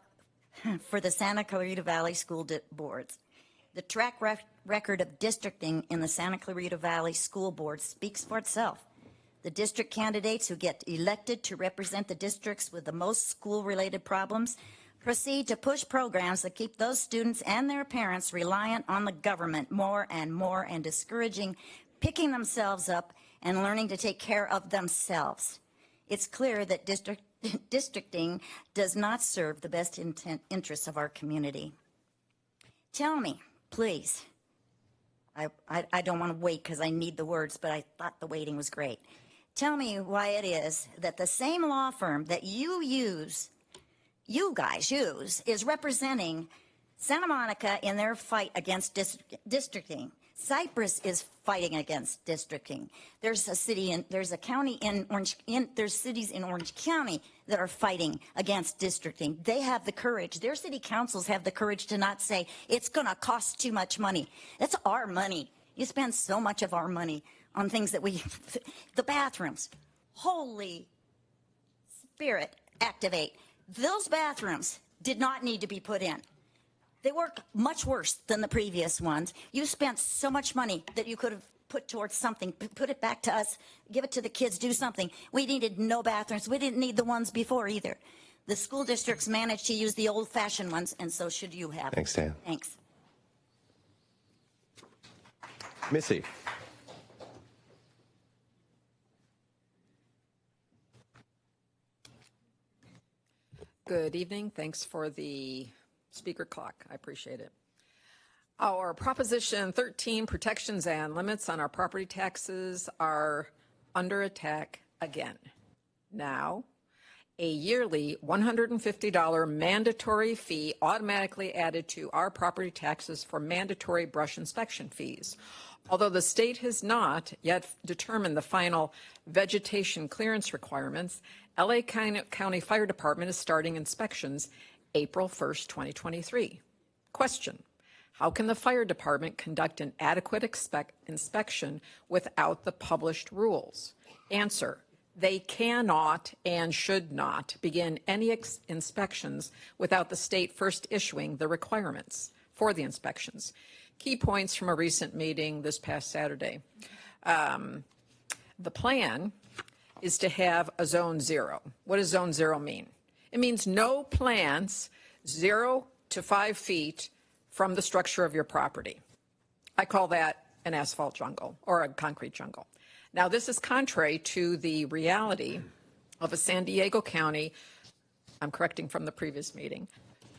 O: for the Santa Clarita Valley School Boards. The track record of districting in the Santa Clarita Valley School Board speaks for itself. The district candidates who get elected to represent the districts with the most school-related problems proceed to push programs that keep those students and their parents reliant on the government more and discouraging picking themselves up and learning to take care of themselves. It's clear that districting does not serve the best interests of our community. Tell me, please. I don't want to wait because I need the words, but I thought the waiting was great. Tell me why it is that the same law firm that you guys use, is representing Santa Monica in their fight against districting. Cypress is fighting against districting. There's cities in Orange County that are fighting against districting. They have the courage. Their city councils have the courage to not say it's going to cost too much money. That's our money. You spend so much of our money on things that the bathrooms. Holy Spirit, activate. Those bathrooms did not need to be put in. They work much worse than the previous ones. You spent so much money that you could have put towards something, put it back to us, give it to the kids, do something. We needed no bathrooms. We didn't need the ones before either. The school districts managed to use the old-fashioned ones, and so should you have.
A: Thanks, Dan.
O: Thanks.
A: Missy.
P: Good evening. Thanks for the speaker clock. I appreciate it. Our Proposition 13 protections and limits on our property taxes are under attack again. Now, a yearly $150 mandatory fee automatically added to our property taxes for mandatory brush inspection fees. Although the state has not yet determined the final vegetation clearance requirements, LA County Fire Department is starting inspections April 1st, 2023. Question: how can the fire department conduct an adequate inspection without the published rules? Answer: they cannot and should not begin any inspections without the state first issuing the requirements for the inspections. Key points from a recent meeting this past Saturday. The plan is to have a zone zero. What does zone zero mean? It means no plants 0 to 5 feet from the structure of your property. I call that an asphalt jungle or a concrete jungle. Now, this is contrary to the reality of a San Diego County, I'm correcting from the previous meeting,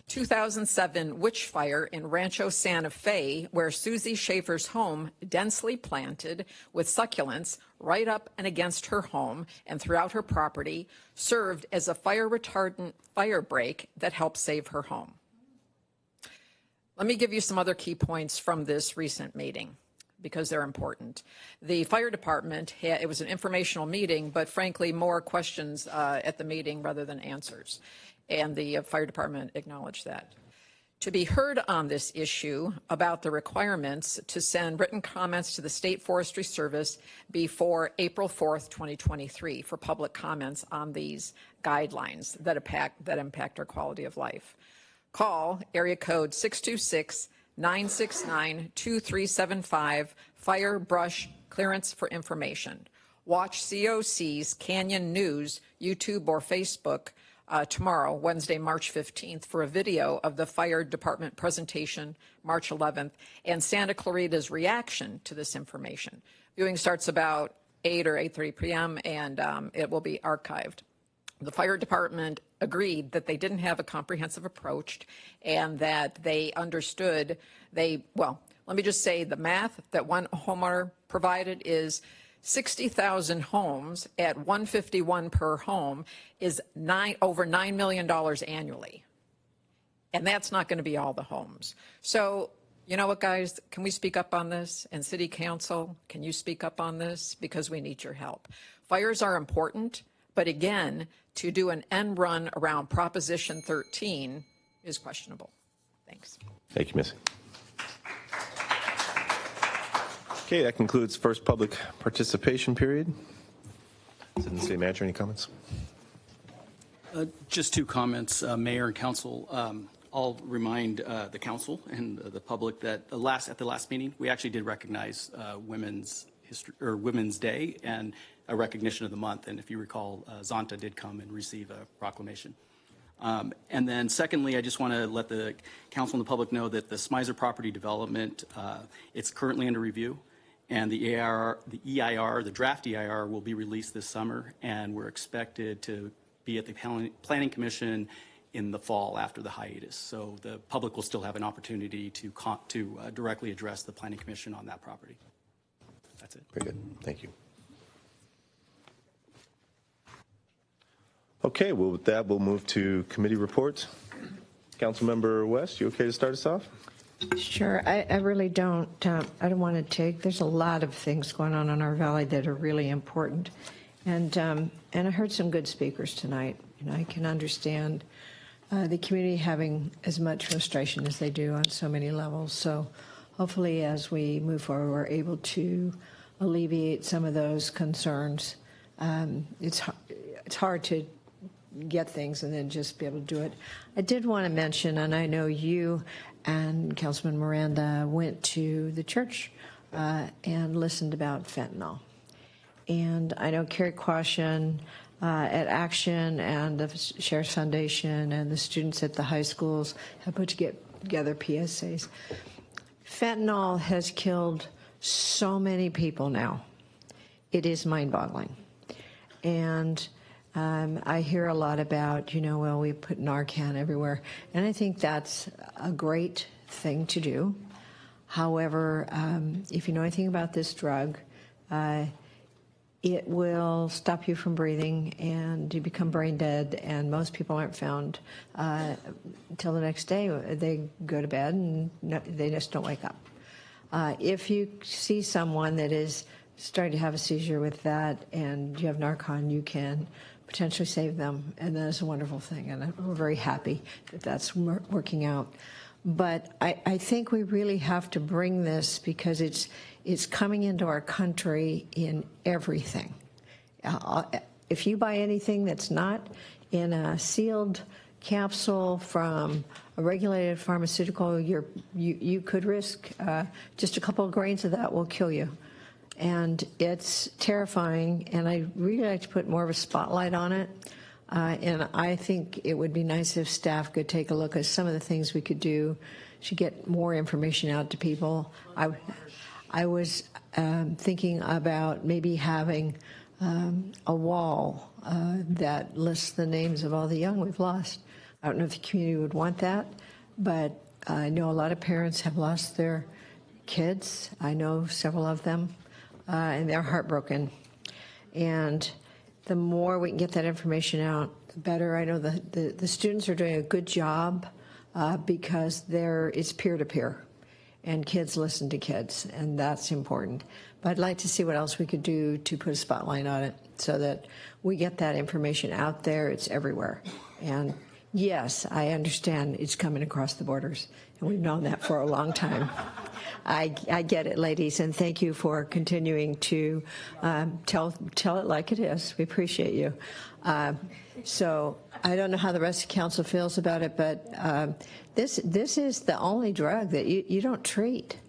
P: 2007 witch fire in Rancho Santa Fe, where Susie Schaefer's home, densely planted with succulents right up and against her home and throughout her property, served as a fire retardant fire break that helped save her home. Let me give you some other key points from this recent meeting, because they're important. The fire department, it was an informational meeting, but frankly, more questions at the meeting rather than answers. And the fire department acknowledged that. To be heard on this issue about the requirements to send written comments to the State Forestry Service before April 4th, 2023 for public comments on these guidelines that impact our quality of life. Call area code 626-969-2375, Fire Brush Clearance for information. Watch COC's Canyon News, YouTube or Facebook tomorrow, Wednesday, March 15th, for a video of the fire department presentation, March 11th, and Santa Clarita's reaction to this information. Viewing starts about 8 or 8:30 p.m., and it will be archived. The fire department agreed that they didn't have a comprehensive approach and that they understood, well, let me just say the math that one homeowner provided is 60,000 homes at $151 per home is over $9 million annually. And that's not going to be all the homes. So, you know what, guys, can we speak up on this? And City Council, can you speak up on this? Because we need your help. Fires are important, but again, to do an end run around Proposition 13 is questionable. Thanks.
A: Thank you, Missy. Okay, that concludes first public participation period. City Manager, any comments?
Q: Just two comments, Mayor and Council. I'll remind the Council and the public that at the last meeting, we actually did recognize Women's Day and a recognition of the month. And if you recall, Zonta did come and receive a proclamation. And then secondly, I just want to let the Council and the public know that the Smizer property development, it's currently under review. And the EIR, the draft EIR, will be released this summer, and we're expected to be at the Planning Commission in the fall after the hiatus. So the public will still have an opportunity to directly address the Planning Commission on that property. That's it.
A: Very good. Thank you. Okay, well, with that, we'll move to committee reports. Councilmember West, you okay to start us off?
D: Sure. I really don't. I don't want to take. There's a lot of things going on in our valley that are really important, and I heard some good speakers tonight. And I can understand the community having as much frustration as they do on so many levels. So, hopefully, as we move forward, we're able to alleviate some of those concerns. It's hard to get things and then just be able to do it. I did want to mention, and I know you and Councilman Miranda went to the church and listened about fentanyl. And I know Carrie Quashen at Action and the Sheriff's Foundation and the students at the high schools have put together PSAs. Fentanyl has killed so many people now. It is mind-boggling. And I hear a lot about, well, we put Narcan everywhere. And I think that's a great thing to do. However, if you know anything about this drug, it will stop you from breathing and you become brain dead. And most people aren't found until the next day. They go to bed and they just don't wake up. If you see someone that is starting to have a seizure with that and you have Narcan, you can potentially save them, and that is a wonderful thing, and we're very happy that that's working out. But I think we really have to bring this because it's coming into our country in everything. If you buy anything that's not in a sealed capsule from a regulated pharmaceutical, you could risk just a couple of grains of that will kill you. And it's terrifying, and I really like to put more of a spotlight on it. And I think it would be nice if staff could take a look at some of the things we could do to get more information out to people. I was thinking about maybe having a wall that lists the names of all the young we've lost. I don't know if the community would want that, but I know a lot of parents have lost their kids. I know several of them. And they're heartbroken. And the more we can get that information out, the better. I know the students are doing a good job because it's peer-to-peer, and kids listen to kids, and that's important. But I'd like to see what else we could do to put a spotlight on it so that we get that information out there. It's everywhere. And yes, I understand it's coming across the borders, and we've known that for a long time. I get it, ladies, and thank you for continuing to tell it like it is. We appreciate you. So I don't know how the rest of council feels about it, but this is the only drug that you don't treat.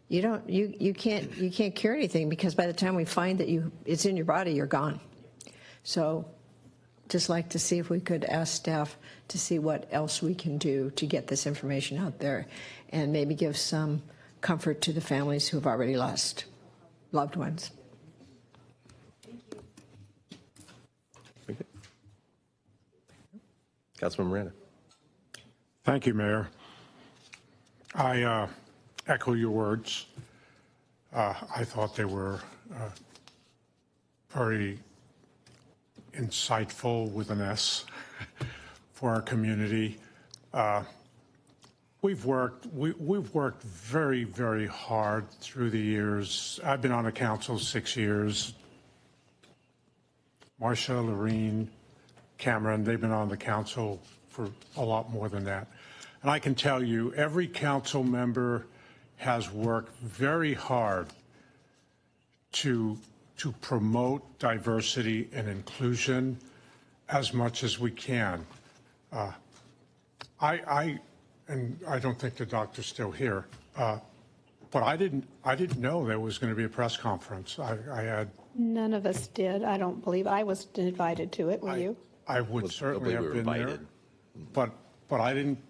D: You can't cure anything because by the time we find that it's in your body, you're gone. So just like to see if we could ask staff to see what else we can do to get this information out there and maybe give some comfort to the families who have already lost loved ones.
A: Thank you. Councilman Miranda.
B: Thank you, Mayor. I echo your words. I thought they were very insightful with an S for our community. We've worked very, very hard through the years. I've been on the council 6 years. Marcia, Lorene, Cameron, they've been on the council for a lot more than that. And I can tell you, every council member has worked very hard to promote diversity and inclusion as much as we can. And I don't think the doctor's still here, but I didn't know there was going to be a press conference. I had.
R: None of us did. I don't believe I was invited to it. Were you?
B: I would certainly have been there, but I didn't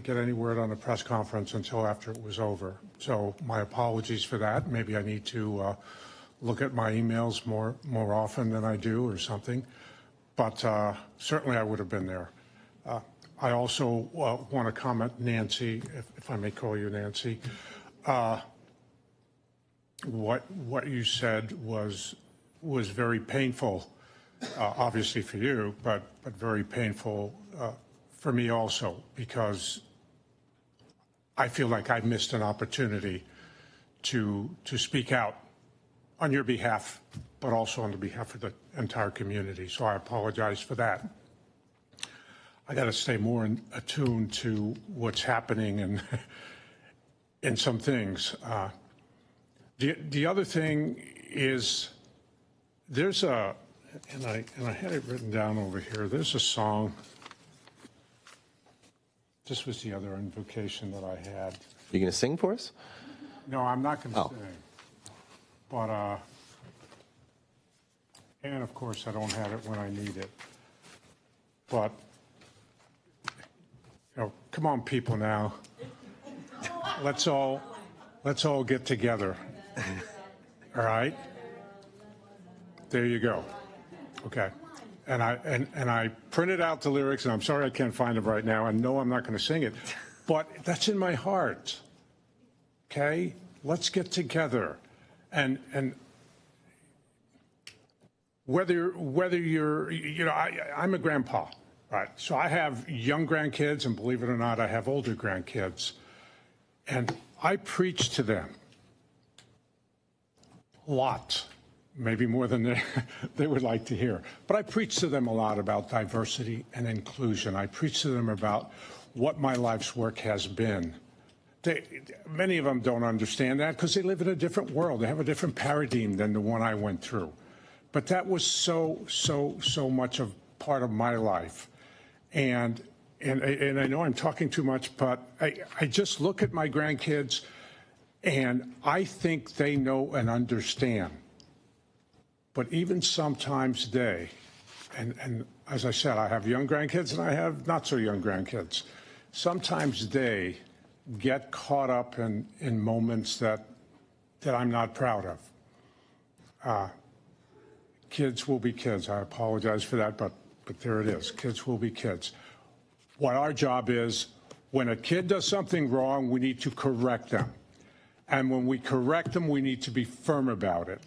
B: get any word on the press conference until after it was over. So my apologies for that. Maybe I need to look at my emails more often than I do or something. But certainly I would have been there. I also want to comment, Nancy, if I may call you Nancy. What you said was very painful, obviously for you, but very painful for me also, because I feel like I missed an opportunity to speak out on your behalf, but also on the behalf of the entire community. So I apologize for that. I got to stay more attuned to what's happening and some things. The other thing is there's and I had it written down over here. There's a song. This was the other invocation that I had.
A: You going to sing for us?
B: No, I'm not going to sing. But and of course I don't have it when I need it. But come on, people, now. Let's all get together. All right? There you go. Okay. And I printed out the lyrics, and I'm sorry I can't find them right now, and no, I'm not going to sing it. But that's in my heart. Okay? Let's get together. And whether you're, I'm a grandpa. Right. So I have young grandkids, and believe it or not, I have older grandkids. And I preach to them a lot, maybe more than they would like to hear. But I preach to them a lot about diversity and inclusion. I preach to them about what my life's work has been. Many of them don't understand that because they live in a different world. They have a different paradigm than the one I went through. But that was so much of part of my life. And I know I'm talking too much, but I just look at my grandkids and I think they know and understand. But even sometimes and as I said, I have young grandkids and I have not so young grandkids. Sometimes they get caught up in moments that I'm not proud of. Kids will be kids. I apologize for that, but there it is. Kids will be kids. What our job is, when a kid does something wrong, we need to correct them. And when we correct them, we need to be firm about it.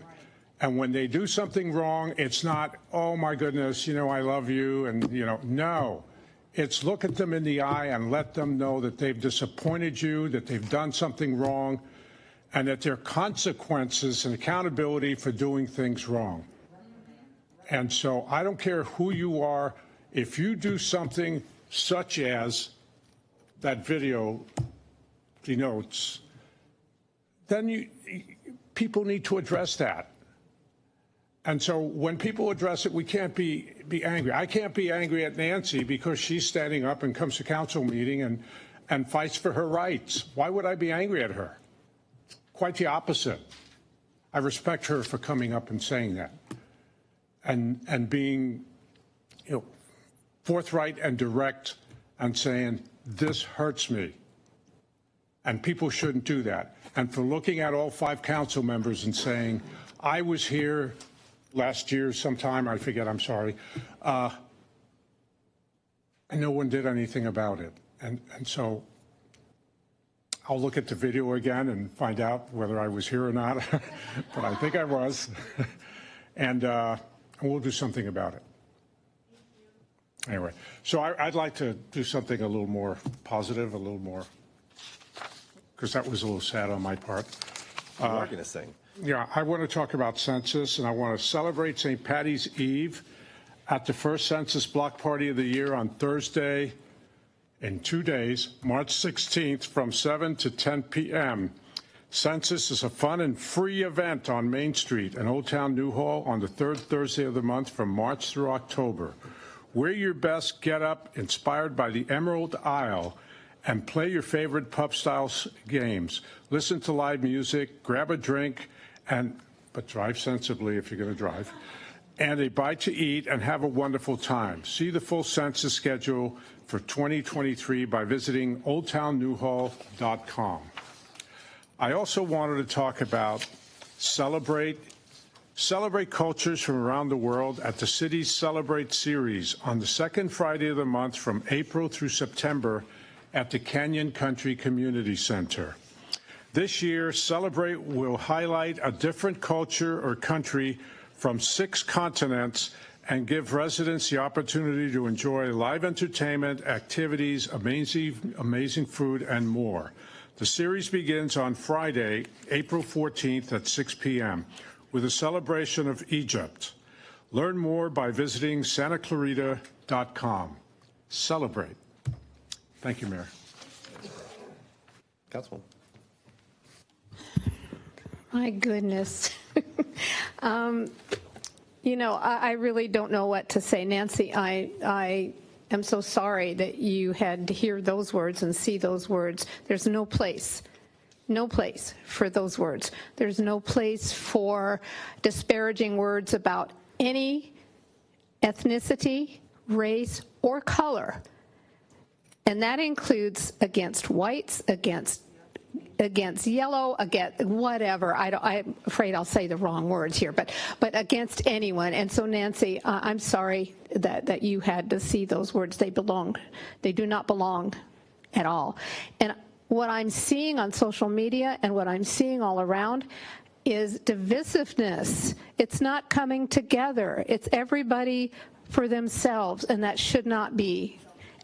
B: And when they do something wrong, it's not, oh my goodness, I love you, and no. It's look at them in the eye and let them know that they've disappointed you, that they've done something wrong, and that there are consequences and accountability for doing things wrong. And so I don't care who you are, if you do something such as that video denotes, then people need to address that. And so when people address it, we can't be angry. I can't be angry at Nancy because she's standing up and comes to council meeting and fights for her rights. Why would I be angry at her? Quite the opposite. I respect her for coming up and saying that. And being, forthright and direct and saying, this hurts me. And people shouldn't do that. And for looking at all 5 council members and saying, I was here last year sometime, I forget, I'm sorry, and no one did anything about it. And so I'll look at the video again and find out whether I was here or not, but I think I was. and we'll do something about it. Anyway, so I'd like to do something a little more positive, a little more, because that was a little sad on my part.
A: You are going to sing.
B: Yeah, I want to talk about census, and I want to celebrate St. Patty's Eve at the first census block party of the year on Thursday in 2 days, March 16th from 7 to 10 p.m. Census is a fun and free event on Main Street in Old Town Newhall on the third Thursday of the month from March through October. Wear your best get-up inspired by the Emerald Isle and play your favorite pub-style games. Listen to live music, grab a drink, but drive sensibly if you're going to drive, and a bite to eat, and have a wonderful time. See the full census schedule for 2023 by visiting oldtownnewhall.com. I also wanted to talk about celebrate cultures from around the world at the city's Celebrate series on the second Friday of the month from April through September at the Canyon Country Community Center. This year, Celebrate will highlight a different culture or country from 6 continents and give residents the opportunity to enjoy live entertainment, activities, amazing food, and more. The series begins on Friday, April 14th at 6 p.m. with a celebration of Egypt. Learn more by visiting santaclarita.com. Celebrate. Thank you, Mayor.
A: Councilwoman.
R: My goodness. You know, I really don't know what to say. Nancy, I am so sorry that you had to hear those words and see those words. There's no place for those words. There's no place for disparaging words about any ethnicity, race, or color. And that includes against whites, against yellow, against whatever. I'm afraid I'll say the wrong words here, but against anyone. And so, Nancy, I'm sorry that you had to see those words. They do not belong at all. And what I'm seeing on social media and what I'm seeing all around is divisiveness. It's not coming together. It's everybody for themselves, and that should not be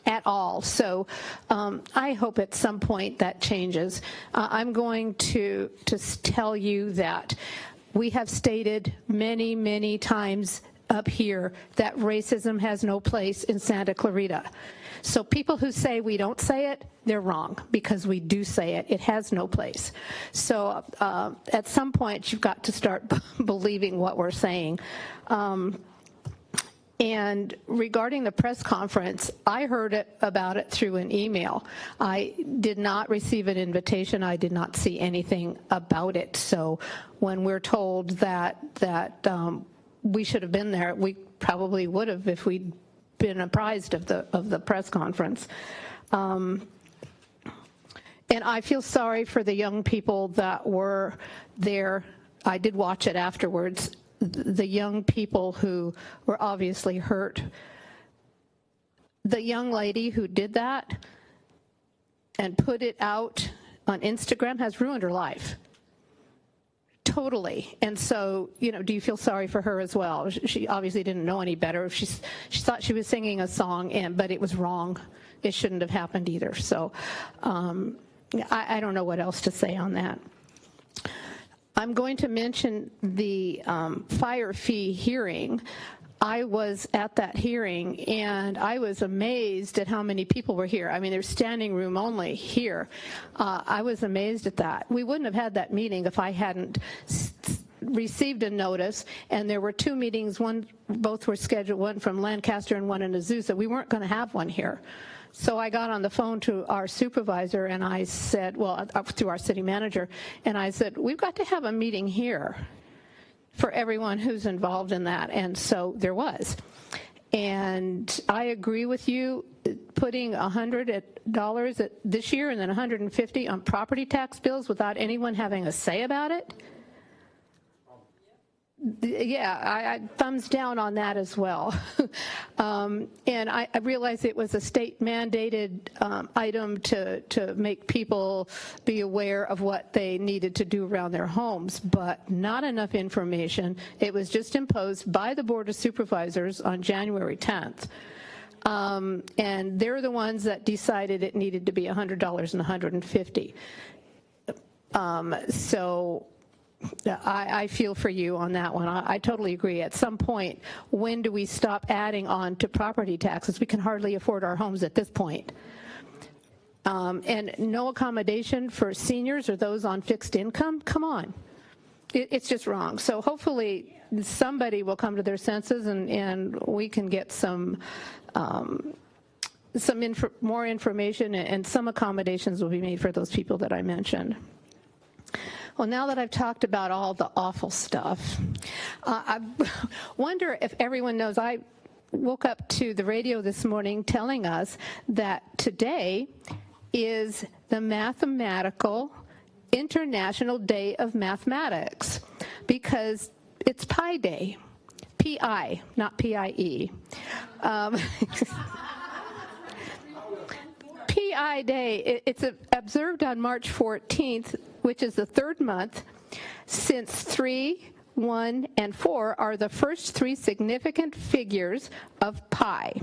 R: at all. So I hope at some point that changes. I'm going to tell you that we have stated many, many times up here that racism has no place in Santa Clarita. So people who say we don't say it, they're wrong, because we do say it. It has no place. So at some point, you've got to start believing what we're saying. And regarding the press conference, I heard about it through an email. I did not receive an invitation. I did not see anything about it. So when we're told that we should have been there, we probably would have if we'd been apprised of the press conference. And I feel sorry for the young people that were there. I did watch it afterwards. The young people who were obviously hurt. The young lady who did that and put it out on Instagram has ruined her life. Totally. And so, you know, do you feel sorry for her as well? She obviously didn't know any better. She thought she was singing a song, but it was wrong. It shouldn't have happened either. So I don't know what else to say on that. I'm going to mention the fire fee hearing. I was at that hearing, and I was amazed at how many people were here. I mean, there's standing room only here. I was amazed at that. We wouldn't have had that meeting if I hadn't received a notice, and there were 2 meetings. Both were scheduled, one from Lancaster and one in Azusa. We weren't going to have one here. So I got on the phone to our supervisor, and I said, through our city manager, and I said, we've got to have a meeting here for everyone who's involved in that. And so there was. And I agree with you, putting $100 this year and then $150 on property tax bills without anyone having a say about it. Yeah, I thumbs down on that as well. And I realize it was a state mandated item to make people be aware of what they needed to do around their homes, but not enough information. It was just imposed by the Board of Supervisors on January 10th. And they're the ones that decided it needed to be $100 and $150. So I feel for you on that one. I totally agree. At some point, when do we stop adding on to property taxes? We can hardly afford our homes at this point. And no accommodation for seniors or those on fixed income? Come on. It's just wrong. So hopefully somebody will come to their senses and we can get some more information and some accommodations will be made for those people that I mentioned. Well, now that I've talked about all the awful stuff, I wonder if everyone knows I woke up to the radio this morning telling us that today is the Mathematical International Day of Mathematics because it's Pi Day. P-I, not P-I-E. PI Day, it's observed on March 14th, which is the third month, since 3, 1, and 4 are the first three significant figures of pi.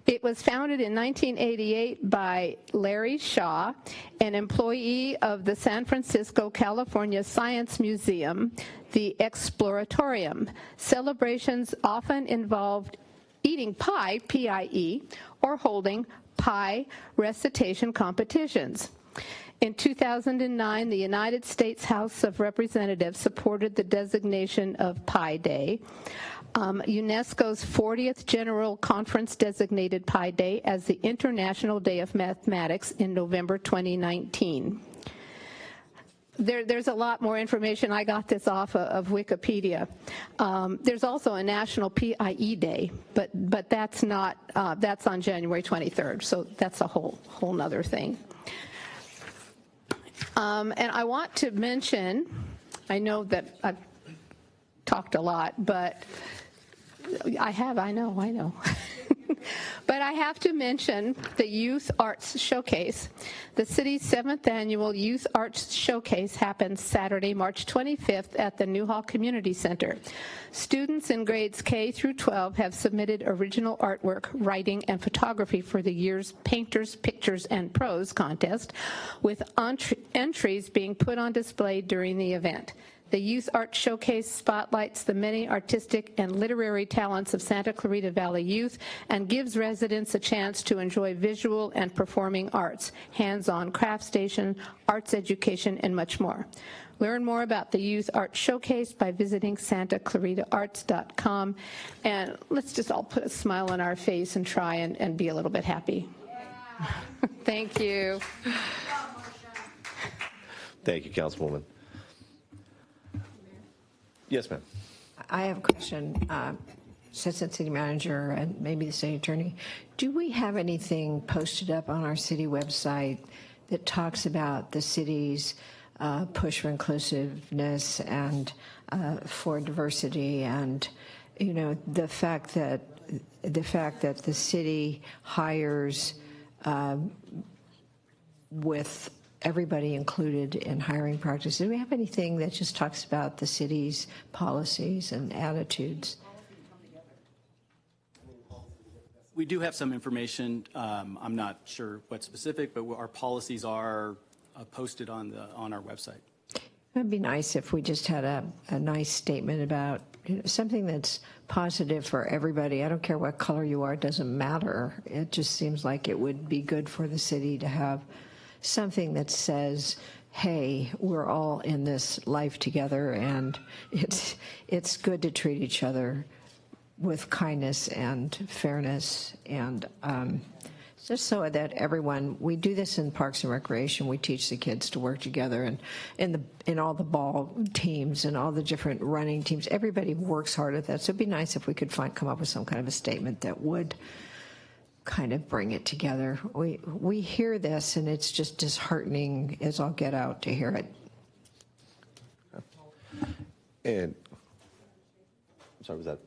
R: It was founded in 1988 by Larry Shaw, an employee of the San Francisco, California Science Museum, the Exploratorium. Celebrations often involved eating pie, P-I-E, or holding pie recitation competitions. In 2009, the United States House of Representatives supported the designation of Pi Day. UNESCO's 40th General Conference designated Pi Day as the International Day of Mathematics in November 2019. There's a lot more information. I got this off of Wikipedia. There's also a National PIE Day, but that's not that's on January 23rd. So that's a whole nother thing. And I want to mention, I know that I've talked a lot, but I know. But I have to mention the Youth Arts Showcase. The city's 7th annual Youth Arts Showcase happens Saturday, March 25th at the Newhall Community Center. Students in grades K through 12 have submitted original artwork, writing, and photography for the year's Painters, Pictures, and Prose contest, with entries being put on display during the event. The Youth Art Showcase spotlights the many artistic and literary talents of Santa Clarita Valley youth and gives residents a chance to enjoy visual and performing arts, hands-on craft station, arts education, and much more. Learn more about the Youth Art Showcase by visiting santaclaritaarts.com. And let's just all put a smile on our face and try and be a little bit happy. Yeah. Thank you.
A: Thank you, Councilwoman. Yes, ma'am.
D: I have a question. Assistant City Manager and maybe the City Attorney, do we have anything posted up on our city website that talks about the city's push for inclusiveness and for diversity, and the fact that the city hires with everybody included in hiring practices? Do we have anything that just talks about the city's policies and attitudes?
Q: We do have some information. I'm not sure what's specific, but our policies are posted on our website.
D: It'd be nice if we just had a nice statement about something that's positive for everybody. I don't care what color you are, it doesn't matter. It just seems like it would be good for the city to have something that says, hey, we're all in this life together, and it's good to treat each other with kindness and fairness, and just so that everyone, we do this in Parks and Recreation, we teach the kids to work together, and in all the ball teams and all the different running teams, everybody works hard at that. So it'd be nice if we could come up with some kind of a statement that would kind of bring it together. We hear this, and it's just disheartening as all get out to hear it.
A: And I'm sorry, was that?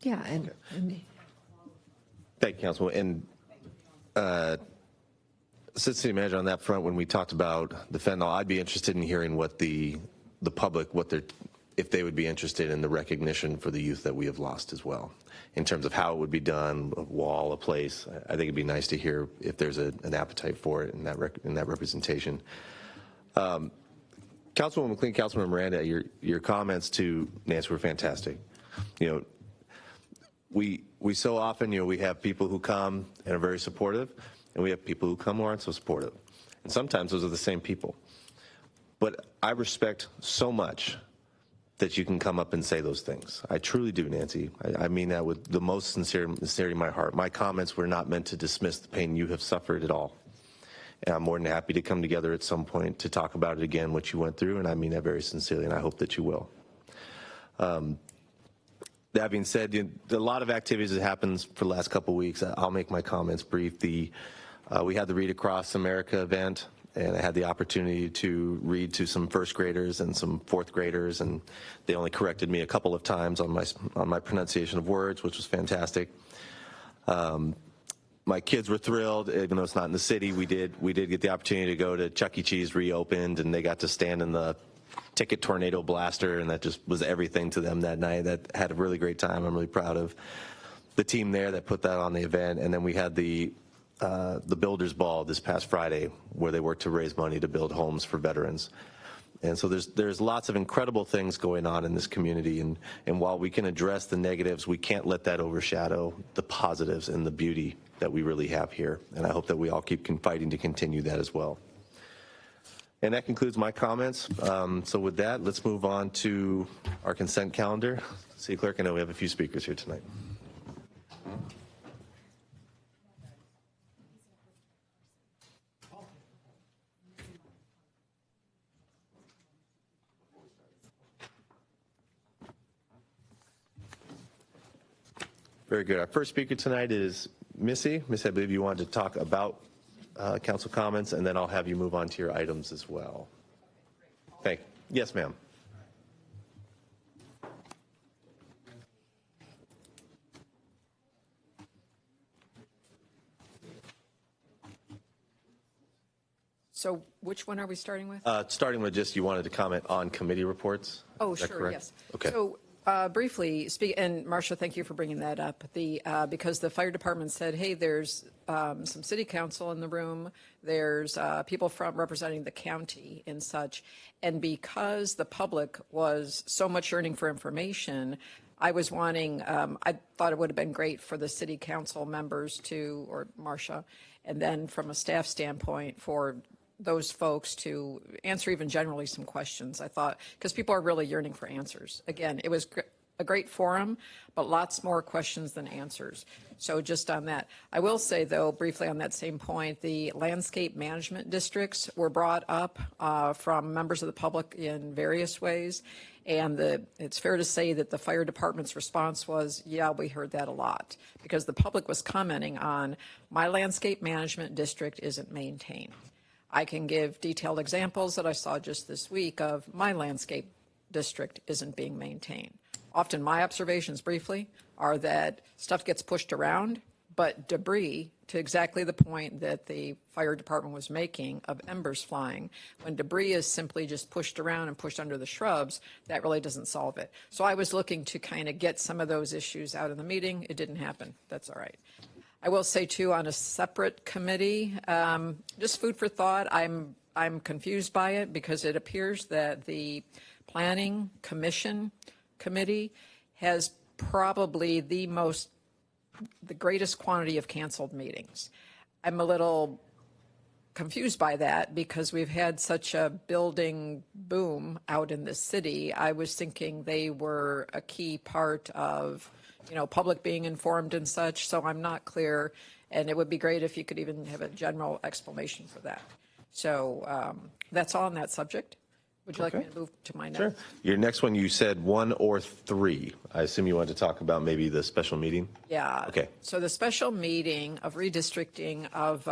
D: Yeah, and
A: Thank you, Councilman. And Assistant City Manager, on that front, when we talked about the fentanyl, I'd be interested in hearing what the public, if they would be interested in the recognition for the youth that we have lost as well, in terms of how it would be done, a wall, a place. I think it'd be nice to hear if there's an appetite for it in that representation. Councilwoman McLean, Councilman Miranda, your comments to Nancy were fantastic. We so often, we have people who come and are very supportive, and we have people who come who aren't so supportive. And sometimes those are the same people. But I respect so much that you can come up and say those things. I truly do, Nancy. I mean that with the most sincerity in my heart. My comments were not meant to dismiss the pain you have suffered at all. And I'm more than happy to come together at some point to talk about it again, what you went through, and I mean that very sincerely, and I hope that you will. That being said, a lot of activities that happened for the last couple of weeks. I'll make my comments brief. We had the Read Across America event, and I had the opportunity to read to some first graders and some fourth graders, and they only corrected me a couple of times on my pronunciation of words, which was fantastic. My kids were thrilled, even though it's not in the city. We did get the opportunity to go to Chuck E. Cheese reopened, and they got to stand in the Ticket Tornado Blaster, and that just was everything to them that night. That had a really great time. I'm really proud of the team there that put that on the event. And then we had the Builders Ball this past Friday, where they worked to raise money to build homes for veterans. And so there's lots of incredible things going on in this community, and while we can address the negatives, we can't let that overshadow the positives and the beauty that we really have here. And I hope that we all keep fighting to continue that as well. And that concludes my comments. So with that, let's move on to our consent calendar. City Clerk, I know we have a few speakers here tonight. Very good. Our first speaker tonight is Missy. Missy, I believe you wanted to talk about council comments, and then I'll have you move on to your items as well. Thank you. Yes, ma'am.
P: So which one are we starting with?
A: Starting with just you wanted to comment on committee reports.
P: Oh,
A: Is that
P: sure,
A: correct?
P: yes.
A: Okay.
P: So briefly, and Marcia, thank you for bringing that up. Because the fire department said, hey, there's some city council in the room, there's people from representing the county and such, and because the public was so much yearning for information, I was wanting, I thought it would have been great for the city council members to, or Marcia, and then from a staff standpoint for those folks to answer even generally some questions. I thought, because people are really yearning for answers. Again, it was a great forum, but lots more questions than answers. So just on that. I will say, though, briefly on that same point, the landscape management districts were brought up from members of the public in various ways. And it's fair to say that the fire department's response was, yeah, we heard that a lot, because the public was commenting on, my landscape management district isn't maintained. I can give detailed examples that I saw just this week of my landscape district isn't being maintained. Often my observations briefly are that stuff gets pushed around, but debris, to exactly the point that the fire department was making of embers flying, when debris is simply just pushed around and pushed under the shrubs, that really doesn't solve it. So I was looking to kind of get some of those issues out in the meeting. It didn't happen. That's all right. I will say, too, on a separate committee, just food for thought, I'm confused by it because it appears that the Planning Commission committee has probably the greatest quantity of canceled meetings. I'm a little confused by that because we've had such a building boom out in the city. I was thinking they were a key part of public being informed and such, so I'm not clear, and it would be great if you could even have a general explanation for that. So that's all on that subject. Would you like me to move to my next?
A: Sure. Your next one, you said 1 or 3. I assume you wanted to talk about maybe the special meeting?
P: Yeah.
A: Okay.
P: So the special meeting of redistricting of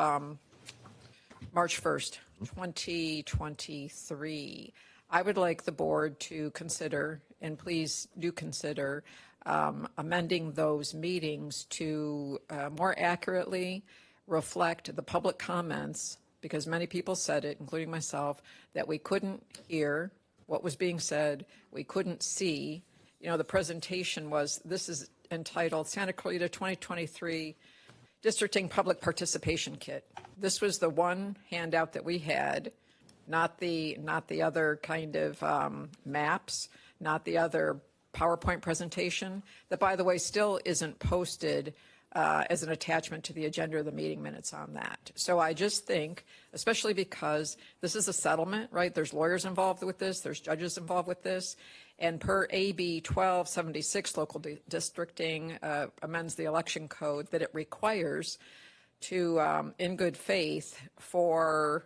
P: March 1st, 2023. I would like the board to consider, and please do consider, amending those meetings to more accurately reflect the public comments, because many people said it, including myself, that we couldn't hear what was being said, we couldn't see. You know, the presentation was, this is entitled Santa Clarita 2023 Districting Public Participation Kit. This was the one handout that we had, not the other kind of maps, not the other PowerPoint presentation, that, by the way, still isn't posted as an attachment to the agenda or the meeting minutes on that. So I just think, especially because this is a settlement, right? There's lawyers involved with this, there's judges involved with this, and per AB 1276, local districting amends the election code, that it requires to, in good faith, for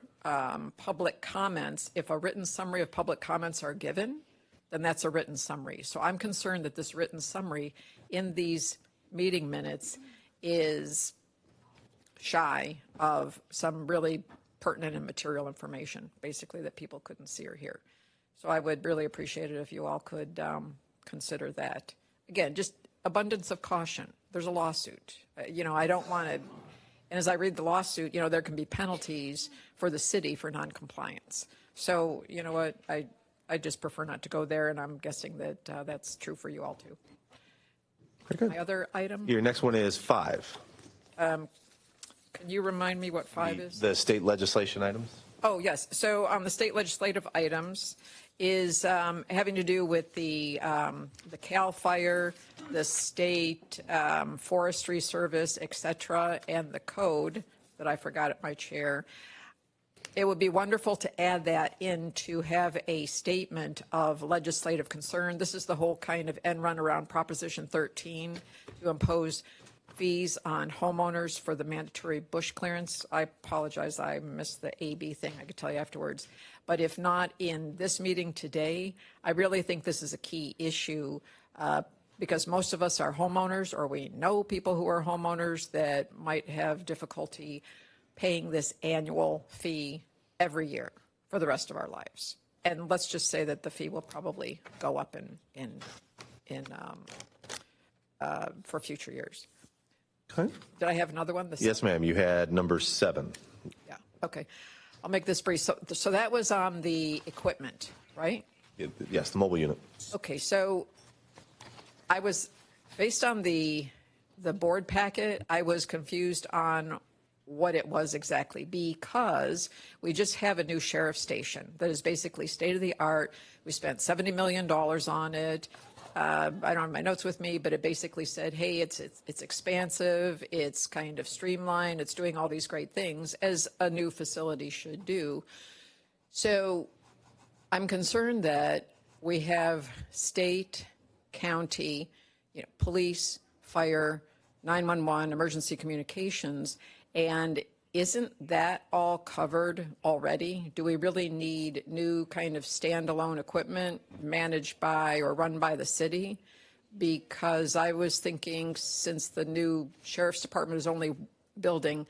P: public comments, if a written summary of public comments are given, then that's a written summary. So I'm concerned that this written summary in these meeting minutes is shy of some really pertinent and material information, basically, that people couldn't see or hear. So I would really appreciate it if you all could consider that. Again, just abundance of caution. There's a lawsuit. You know, I don't want to, and as I read the lawsuit, you know, there can be penalties for the city for noncompliance. So, you know what, I just prefer not to go there, and I'm guessing that that's true for you all too.
A: Very good.
P: My other item?
A: Your next one is 5.
P: Can you remind me what 5 is?
A: The state legislation items.
P: Oh, yes. So the state legislative items is having to do with the CAL FIRE, the state forestry service, et cetera, and the code that I forgot at my chair. It would be wonderful to add that in, to have a statement of legislative concern. This is the whole kind of end run around Proposition 13 to impose fees on homeowners for the mandatory bush clearance. I apologize, I missed the AB thing. I could tell you afterwards. But if not in this meeting today, I really think this is a key issue because most of us are homeowners, or we know people who are homeowners that might have difficulty paying this annual fee every year for the rest of our lives. And let's just say that the fee will probably go up for future years.
A: Okay.
P: Did I have another one?
A: Yes, ma'am. You had number 7.
P: Yeah. Okay. I'll make this brief. So that was on the equipment, right?
A: Yes, the mobile unit.
P: Okay. So I was, based on the board packet, I was confused on what it was exactly, because we just have a new sheriff's station that is basically state of the art. We spent $70 million on it. I don't have my notes with me, but it basically said, hey, it's expansive, it's kind of streamlined, it's doing all these great things, as a new facility should do. So I'm concerned that we have state, county, police, fire, 911, emergency communications, and isn't that all covered already? Do we really need new kind of standalone equipment managed by or run by the city? Because I was thinking, since the new sheriff's department is only building,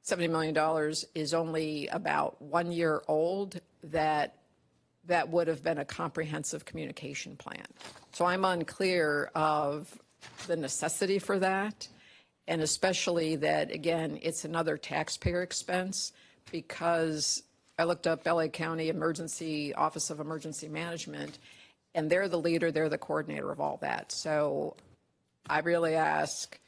P: $70 million is only about 1 year old, that would have been a comprehensive communication plan. So I'm unclear of the necessity for that. And especially that, again, it's another taxpayer expense, because I looked up LA County Emergency Office of Emergency Management, and they're the leader, they're the coordinator of all that. So I really ask,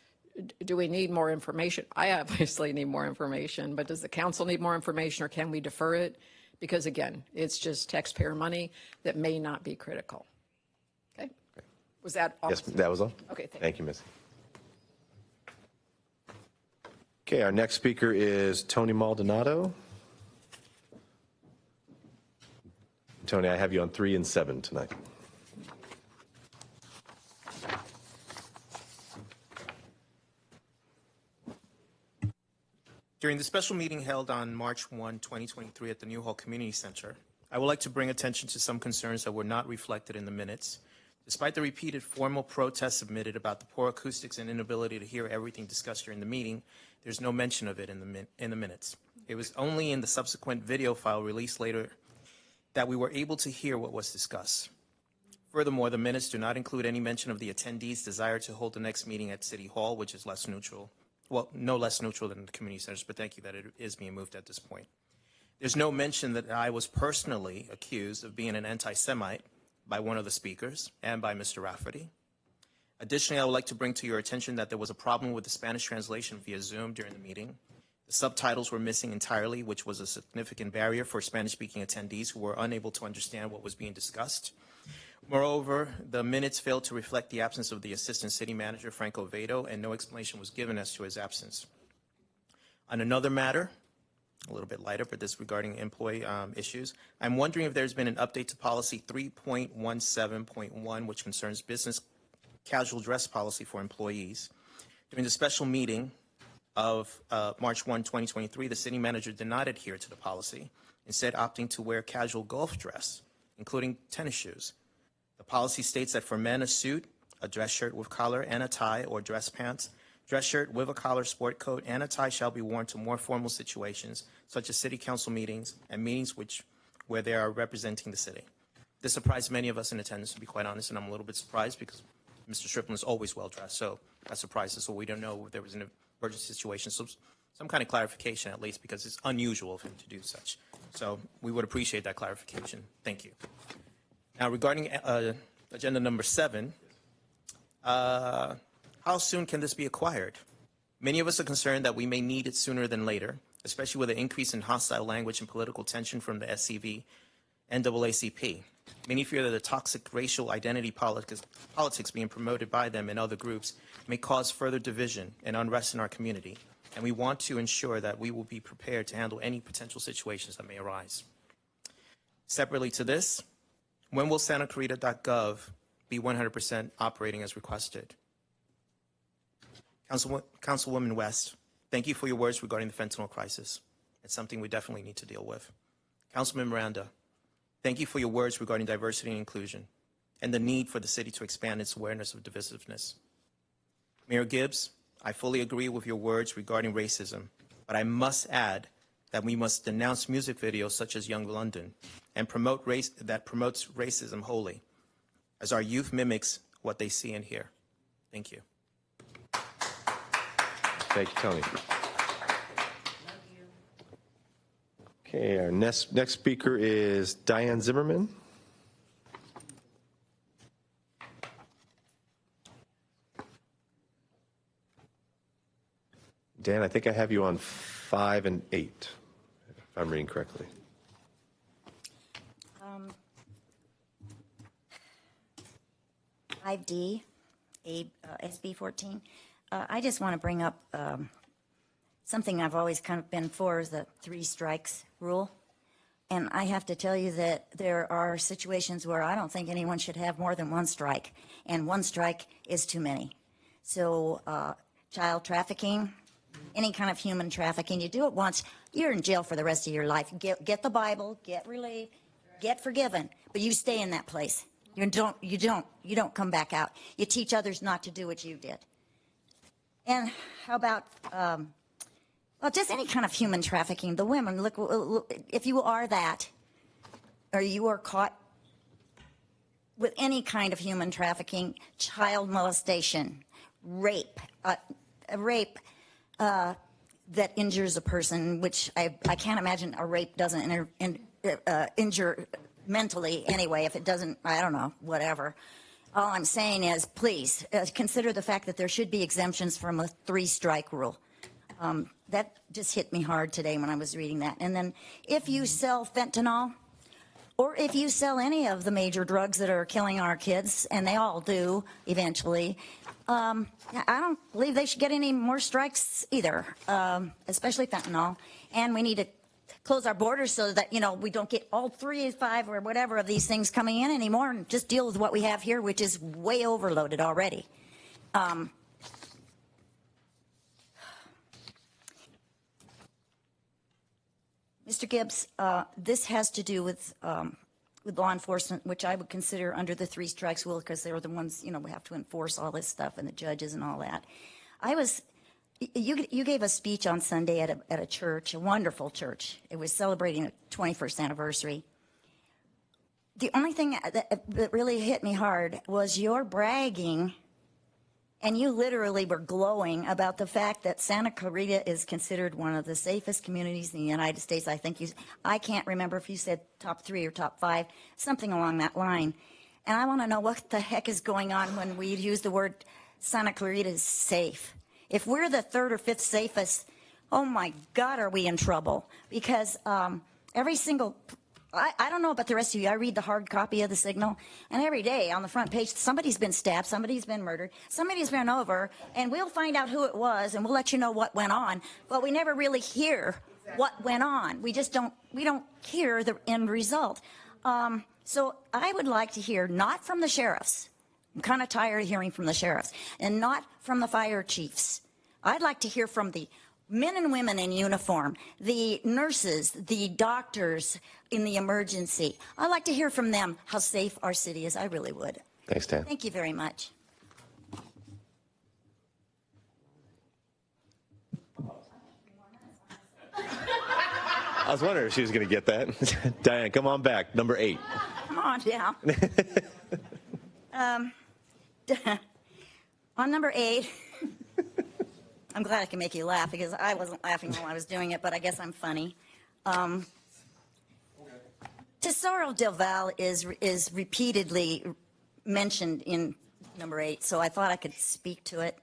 P: do we need more information? I obviously need more information, but does the council need more information, or can we defer it? Because again, it's just taxpayer money that may not be critical. Okay? Was that all?
A: Yes, that was all.
P: Okay,
A: thank you, Missy. Okay, our next speaker is Tony Maldonado. Tony, I have you on 3 and 7 tonight.
S: During the special meeting held on March 1, 2023 at the Newhall Community Center, I would like to bring attention to some concerns that were not reflected in the minutes. Despite the repeated formal protests submitted about the poor acoustics and inability to hear everything discussed during the meeting, there's no mention of it in the minutes. It was only in the subsequent video file released later that we were able to hear what was discussed. Furthermore, the minutes do not include any mention of the attendees' desire to hold the next meeting at City Hall, which is less neutral. Well, no less neutral than the community centers, but thank you that it is being moved at this point. There's no mention that I was personally accused of being an anti-Semite by one of the speakers and by Mr. Rafferty. Additionally, I would like to bring to your attention that there was a problem with the Spanish translation via Zoom during the meeting. The subtitles were missing entirely, which was a significant barrier for Spanish-speaking attendees who were unable to understand what was being discussed. Moreover, the minutes failed to reflect the absence of the Assistant City Manager, Franco Vado, and no explanation was given as to his absence. On another matter, a little bit lighter, but this regarding employee issues, I'm wondering if there's been an update to policy 3.17.1, which concerns business casual dress policy for employees. During the special meeting of March 1, 2023, the city manager did not adhere to the policy, instead opting to wear casual golf dress, including tennis shoes. The policy states that for men, a suit, a dress shirt with collar and a tie or dress pants, dress shirt with a collar, sport coat, and a tie shall be worn to more formal situations, such as city council meetings and meetings where they are representing the city. This surprised many of us in attendance, to be quite honest, and I'm a little bit surprised because Mr. Strickland is always well dressed, so that surprised us. So we don't know if there was an emergency situation. So some kind of clarification at least, because it's unusual for him to do such. So we would appreciate that clarification. Thank you. Now, regarding agenda number 7, how soon can this be acquired? Many of us are concerned that we may need it sooner than later, especially with the increase in hostile language and political tension from the SCV and NAACP. Many fear that the toxic racial identity politics being promoted by them and other groups may cause further division and unrest in our community, and we want to ensure that we will be prepared to handle any potential situations that may arise. Separately to this, when will santaclarita.gov be 100% operating as requested? Councilwoman West, thank you for your words regarding the fentanyl crisis. It's something we definitely need to deal with. Councilman Miranda, thank you for your words regarding diversity and inclusion and the need for the city to expand its awareness of divisiveness. Mayor Gibbs, I fully agree with your words regarding racism, but I must add that we must denounce music videos such as Young London and promote that promotes racism wholly, as our youth mimics what they see and hear. Thank you.
A: Thank you, Tony. Okay, our next speaker is Diane Zimmerman. Dan, I think I have you on 5 and 8, if I'm reading correctly.
O: 5D, SB 14. I just want to bring up something I've always kind of been for, is the 3 strikes rule. And I have to tell you that there are situations where I don't think anyone should have more than 1 strike, and 1 strike is too many. So child trafficking, any kind of human trafficking, you do it once, you're in jail for the rest of your life. Get the Bible, get relief, get forgiven, but you stay in that place. You don't come back out. You teach others not to do what you did. And how about, well, just any kind of human trafficking. The women, look, if you are that, or you are caught with any kind of human trafficking, child molestation, rape, rape that injures a person, which I can't imagine a rape doesn't injure mentally anyway. If it doesn't, I don't know, whatever. All I'm saying is, please consider the fact that there should be exemptions from a 3-strike rule. That just hit me hard today when I was reading that. And then if you sell fentanyl, or if you sell any of the major drugs that are killing our kids, and they all do eventually, I don't believe they should get any more strikes either, especially fentanyl. And we need to close our borders so that, we don't get all 3, 5, or whatever of these things coming in anymore, and just deal with what we have here, which is way overloaded already. Mr. Gibbs, this has to do with law enforcement, which I would consider under the 3 strikes rule, because they're the ones, we have to enforce all this stuff, and the judges and all that. You gave a speech on Sunday at a church, a wonderful church. It was celebrating a 21st anniversary. the only thing that really hit me hard was your bragging, and you literally were glowing about the fact that Santa Clarita is considered one of the safest communities in the United States. I can't remember if you said top 3 or top 5, something along that line. And I want to know what the heck is going on when we use the word Santa Clarita is safe. If we're the 3rd or 5th safest, oh my God, are we in trouble? Because every single, I don't know about the rest of you, I read the hard copy of the Signal, and every day on the front page, somebody's been stabbed, somebody's been murdered, somebody's run over, and we'll find out who it was, and we'll let you know what went on, but we never really hear what went on. We don't hear the end result. So I would like to hear, not from the sheriffs, I'm kind of tired of hearing from the sheriffs, and not from the fire chiefs. I'd like to hear from the men and women in uniform, the nurses, the doctors in the emergency. I'd like to hear from them how safe our city is. I really would.
A: Thanks, Dan.
O: Thank you very much.
A: I was wondering if she was going to get that. Diane, come on back. Number 8.
O: Come on down. On number 8, I'm glad I can make you laugh because I wasn't laughing while I was doing it, but I guess I'm funny. Tesoro del Val is repeatedly mentioned in number 8, so I thought I could speak to it.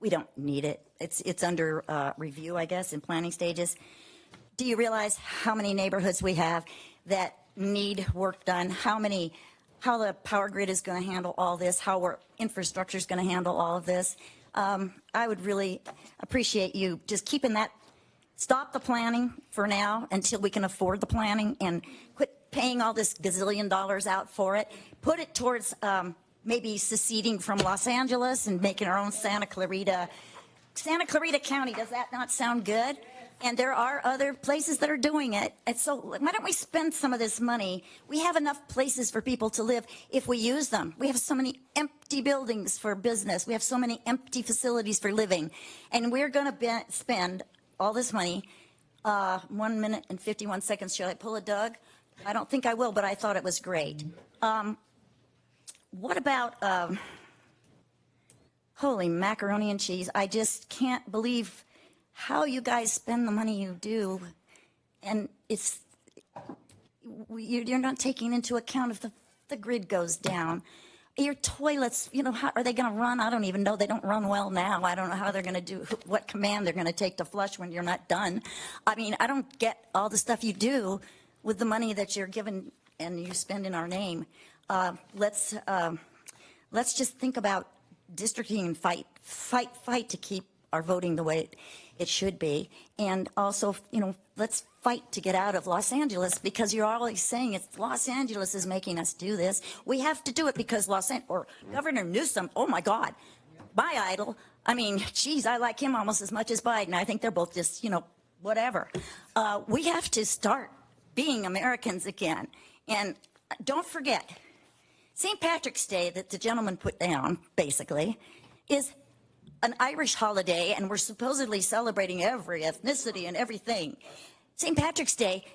O: We don't need it. It's under review, I guess, in planning stages. Do you realize how many neighborhoods we have that need work done? How the power grid is going to handle all this? How our infrastructure is going to handle all of this? I would really appreciate you just keeping that. Stop the planning for now until we can afford the planning, and quit paying all this gazillion dollars out for it. Put it towards maybe seceding from Los Angeles and making our own Santa Clarita County. Does that not sound good? And there are other places that are doing it. And so why don't we spend some of this money? We have enough places for people to live if we use them. We have so many empty buildings for business. We have so many empty facilities for living. And we're going to spend all this money. 1 minute and 51 seconds. Shall I pull a Doug? I don't think I will, but I thought it was great. What about, holy macaroni and cheese. I just can't believe how you guys spend the money you do, and you're not taking into account if the grid goes down. Your toilets, how are they going to run? I don't even know. They don't run well now. I don't know how they're going to do, what command they're going to take to flush when you're not done. I mean, I don't get all the stuff you do with the money that you're given and you spend in our name. Let's just think about districting and fight to keep our voting the way it should be. And also, let's fight to get out of Los Angeles, because you're always saying it's Los Angeles is making us do this. We have to do it because Governor Newsom, oh my God, my idol. I mean, geez, I like him almost as much as Biden. I think they're both just, whatever. We have to start being Americans again. And don't forget, St. Patrick's Day that the gentleman put down, basically, is an Irish holiday, and we're supposedly celebrating every ethnicity and everything. St. Patrick's Day,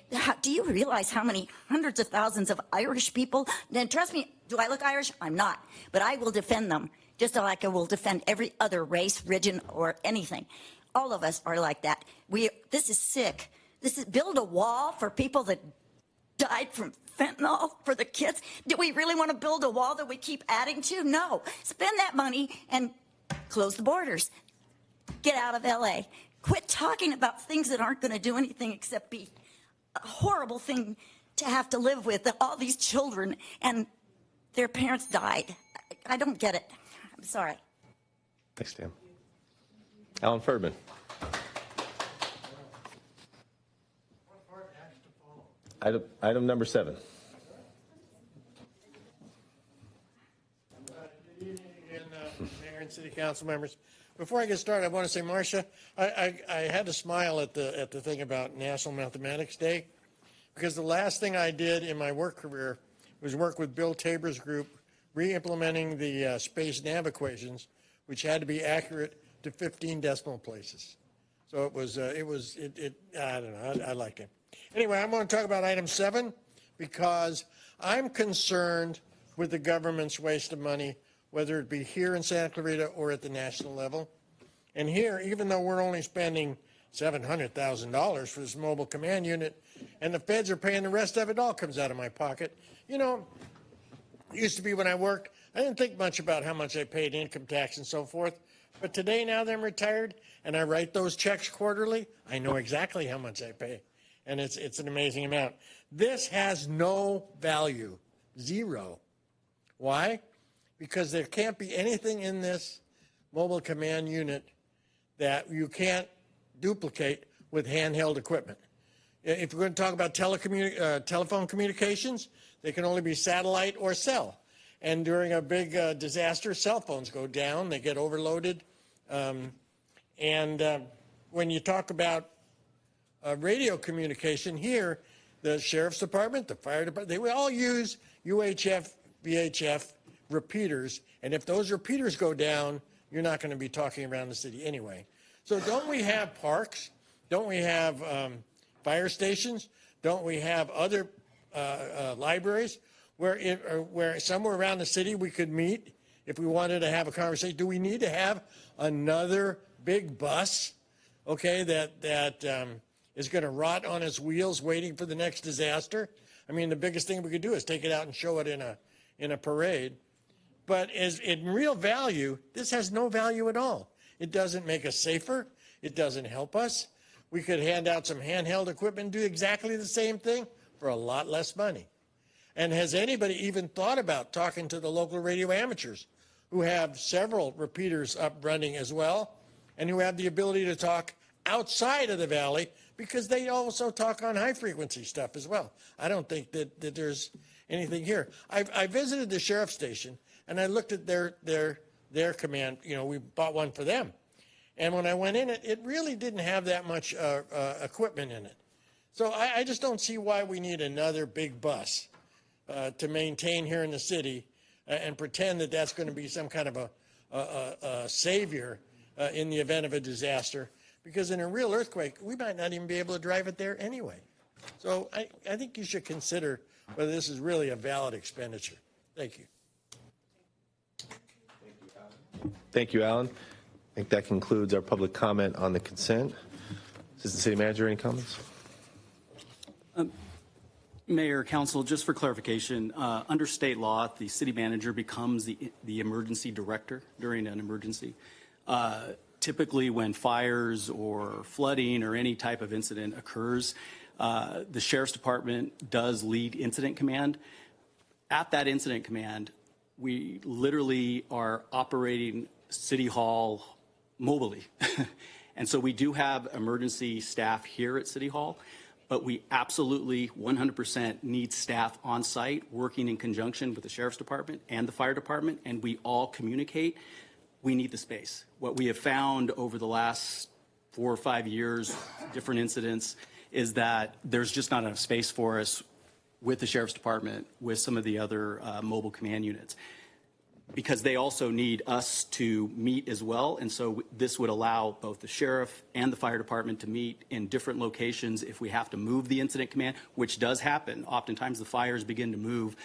O: do you realize how many hundreds of thousands of Irish people, and trust me, do I look Irish? I'm not, but I will defend them, just like I will defend every other race, religion, or anything. All of us are like that. This is sick. This is build a wall for people that died from fentanyl for the kids. Do we really want to build a wall that we keep adding to? No. Spend that money and close the borders. Get out of LA. Quit talking about things that aren't going to do anything except be a horrible thing to have to live with. All these children and their parents died. I don't get it. I'm sorry.
A: Thanks, Dan. Alan Ferdman. Item number 7.
E: Good evening again, Mayor and City Council members. Before I get started, I want to say, Marcia, I had to smile at the thing about National Mathematics Day, because the last thing I did in my work career was work with Bill Tabor's group, re-implementing the space nav equations, which had to be accurate to 15 decimal places. So I don't know, I liked it. Anyway, I'm going to talk about item 7, because I'm concerned with the government's waste of money, whether it be here in Santa Clarita or at the national level. And here, even though we're only spending $700,000 for this mobile command unit, and the feds are paying the rest of it, all comes out of my pocket. You know, it used to be when I worked, I didn't think much about how much I paid income tax and so forth. But today, now that I'm retired and I write those checks quarterly, I know exactly how much I pay. And it's an amazing amount. This has no value, zero. Why? Because there can't be anything in this mobile command unit that you can't duplicate with handheld equipment. If we're going to talk about telephone communications, they can only be satellite or cell. And during a big disaster, cell phones go down, they get overloaded. When you talk about radio communication here, the sheriff's department, the fire department, they will all use UHF, VHF repeaters. And if those repeaters go down, you're not going to be talking around the city anyway. So don't we have parks? Don't we have fire stations? Don't we have other libraries where somewhere around the city we could meet if we wanted to have a conversation? Do we need to have another big bus, okay, that is going to rot on its wheels waiting for the next disaster? I mean, the biggest thing we could do is take it out and show it in a parade. But in real value, this has no value at all. It doesn't make us safer. It doesn't help us. We could hand out some handheld equipment and do exactly the same thing for a lot less money. And has anybody even thought about talking to the local radio amateurs who have several repeaters up running as well and who have the ability to talk outside of the valley because they also talk on high frequency stuff as well? I don't think that there's anything here. I visited the sheriff's station and I looked at their command. You know, we bought one for them. And when I went in it really didn't have that much equipment in it. So I just don't see why we need another big bus to maintain here in the city and pretend that that's going to be some kind of a savior in the event of a disaster. Because in a real earthquake, we might not even be able to drive it there anyway. So I think you should consider whether this is really a valid expenditure. Thank you.
A: Thank you, Alan. I think that concludes our public comment on the consent. Assistant City Manager, any comments?
Q: Mayor, Council, just for clarification, under state law, the city manager becomes the emergency director during an emergency. Typically, when fires or flooding or any type of incident occurs, the Sheriff's Department does lead incident command. At that incident command, we literally are operating City Hall mobily. And so we do have emergency staff here at City Hall, but we absolutely 100% need staff on site working in conjunction with the Sheriff's Department and the Fire Department, and we all communicate. We need the space. What we have found over the last 4 or 5 years, different incidents, is that there's just not enough space for us with the Sheriff's Department, with some of the other mobile command units, because they also need us to meet as well. And so this would allow both the sheriff and the fire department to meet in different locations if we have to move the incident command, which does happen. Oftentimes the fires begin to move,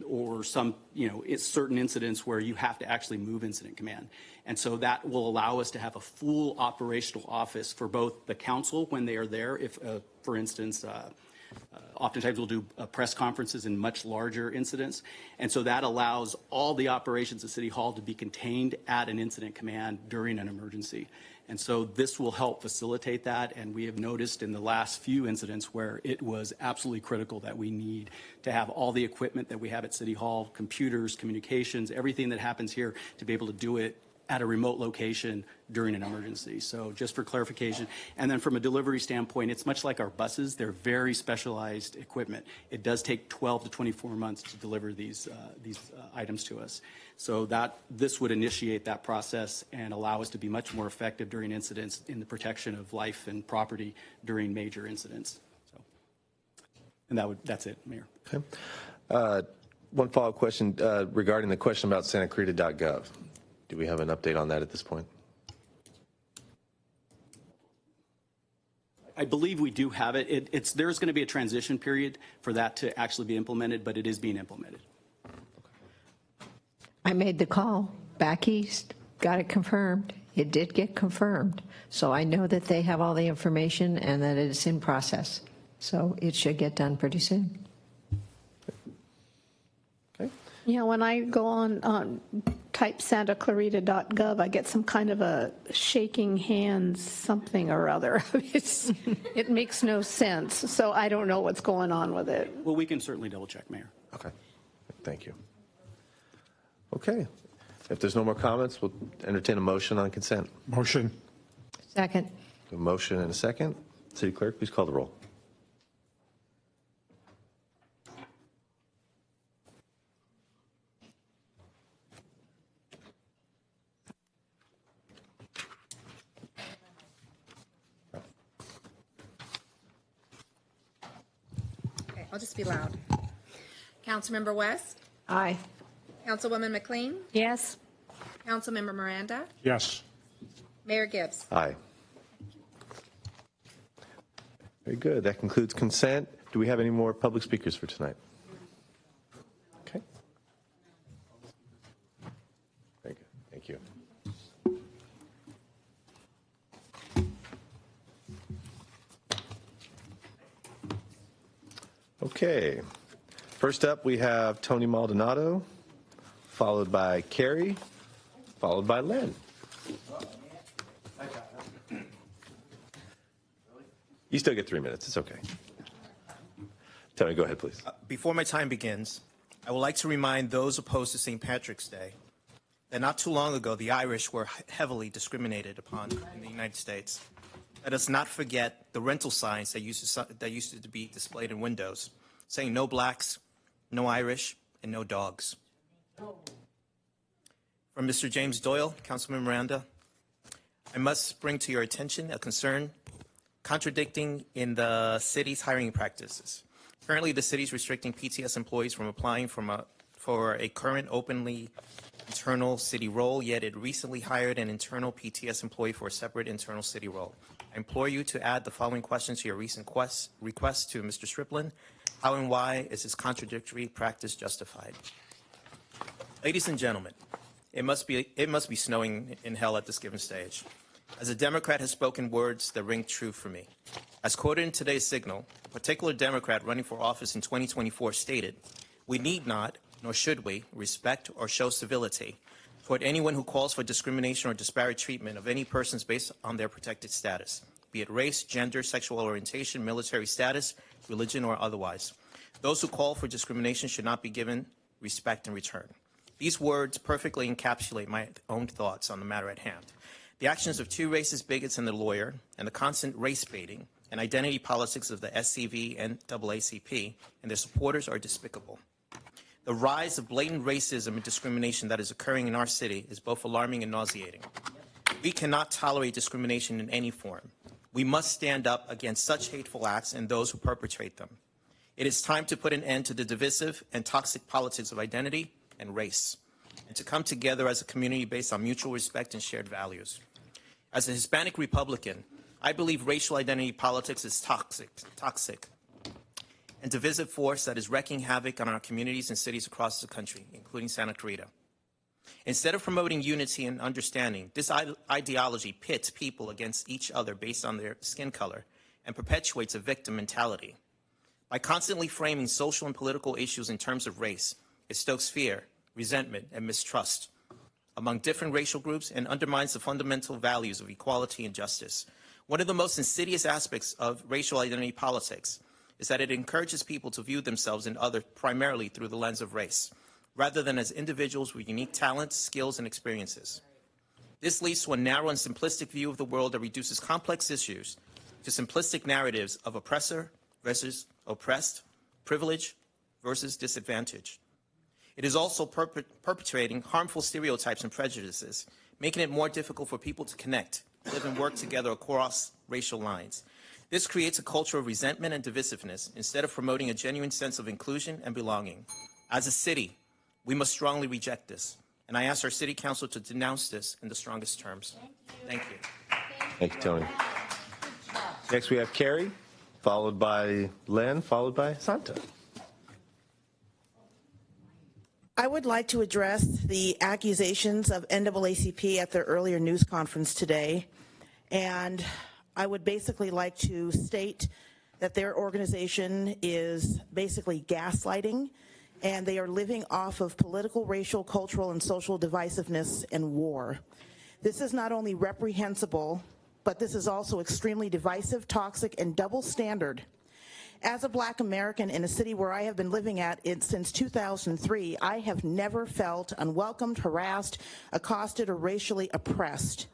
Q: or some, it's certain incidents where you have to actually move incident command. And so that will allow us to have a full operational office for both the council when they are there. If, for instance, oftentimes we'll do press conferences in much larger incidents. And so that allows all the operations at City Hall to be contained at an incident command during an emergency. And so this will help facilitate that. And we have noticed in the last few incidents where it was absolutely critical that we need to have all the equipment that we have at City Hall, computers, communications, everything that happens here, to be able to do it at a remote location during an emergency. So just for clarification. And then from a delivery standpoint, it's much like our buses. They're very specialized equipment. It does take 12 to 24 months to deliver these items to us. So this would initiate that process and allow us to be much more effective during incidents in the protection of life and property during major incidents. So, and that's it, Mayor.
A: Okay. One follow-up question regarding the question about santaclarita.gov. Do we have an update on that at this point?
Q: I believe we do have it. There's going to be a transition period for that to actually be implemented, but it is being implemented.
D: I made the call back east, got it confirmed. It did get confirmed. So I know that they have all the information and that it's in process. So it should get done pretty soon.
R: Yeah, when I go on type santaclarita.gov, I get some kind of a shaking hands something or other. It makes no sense. So I don't know what's going on with it.
Q: Well, we can certainly double check, Mayor.
A: Okay. Thank you. Okay. If there's no more comments, we'll entertain a motion on consent.
B: Motion.
D: Second.
A: A motion and a second. City Clerk, please call the roll.
C: Okay, I'll just be loud. Councilmember West?
D: Aye.
C: Councilwoman McLean?
R: Yes.
C: Councilmember Miranda?
B: Yes.
C: Mayor Gibbs?
A: Aye. Very good. That concludes consent. Do we have any more public speakers for tonight? Okay. Very good. Thank you. Okay. First up, we have Tony Maldonado, followed by Carrie, followed by Len. You still get 3 minutes. It's okay. Tony, go ahead, please.
S: Before my time begins, I would like to remind those opposed to St. Patrick's Day that not too long ago, the Irish were heavily discriminated upon in the United States. Let us not forget the rental signs that used to be displayed in windows, saying no blacks, no Irish, and no dogs. From Mr. James Doyle, Councilman Miranda, I must bring to your attention a concern contradicting in the city's hiring practices. Currently, the city is restricting PTS employees from applying for a current openly internal city role, yet it recently hired an internal PTS employee for a separate internal city role. I implore you to add the following questions to your recent request to Mr. Striplin. How and why is this contradictory practice justified? Ladies and gentlemen, it must be snowing in hell at this given stage. As a Democrat has spoken words that ring true for me. As quoted in today's Signal, a particular Democrat running for office in 2024 stated, "We need not, nor should we, respect or show civility toward anyone who calls for discrimination or disparate treatment of any persons based on their protected status, be it race, gender, sexual orientation, military status, religion, or otherwise. Those who call for discrimination should not be given respect in return." These words perfectly encapsulate my own thoughts on the matter at hand. The actions of two racist bigots and the lawyer, and the constant race baiting and identity politics of the SCV and NAACP and their supporters are despicable. The rise of blatant racism and discrimination that is occurring in our city is both alarming and nauseating. We cannot tolerate discrimination in any form. We must stand up against such hateful acts and those who perpetrate them. It is time to put an end to the divisive and toxic politics of identity and race, and to come together as a community based on mutual respect and shared values. As a Hispanic Republican, I believe racial identity politics is toxic and divisive force that is wreaking havoc on our communities and cities across the country, including Santa Clarita. Instead of promoting unity and understanding, this ideology pits people against each other based on their skin color and perpetuates a victim mentality. By constantly framing social and political issues in terms of race, it stokes fear, resentment, and mistrust among different racial groups and undermines the fundamental values of equality and justice. One of the most insidious aspects of racial identity politics is that it encourages people to view themselves and others primarily through the lens of race, rather than as individuals with unique talents, skills, and experiences. This leads to a narrow and simplistic view of the world that reduces complex issues to simplistic narratives of oppressor versus oppressed, privilege versus disadvantage. It is also perpetrating harmful stereotypes and prejudices, making it more difficult for people to connect, live, and work together across racial lines. This creates a culture of resentment and divisiveness instead of promoting a genuine sense of inclusion and belonging. As a city, we must strongly reject this, and I ask our City Council to denounce this in the strongest terms. Thank you.
A: Thank you, Tony. Next we have Carrie, followed by Len, followed by Santa.
T: I would like to address the accusations of NAACP at their earlier news conference today. And I would basically like to state that their organization is basically gaslighting, and they are living off of political, racial, cultural, and social divisiveness and war. This is not only reprehensible, but this is also extremely divisive, toxic, and double standard. As a Black American in a city where I have been living since 2003, I have never felt unwelcomed, harassed, accosted, or racially oppressed.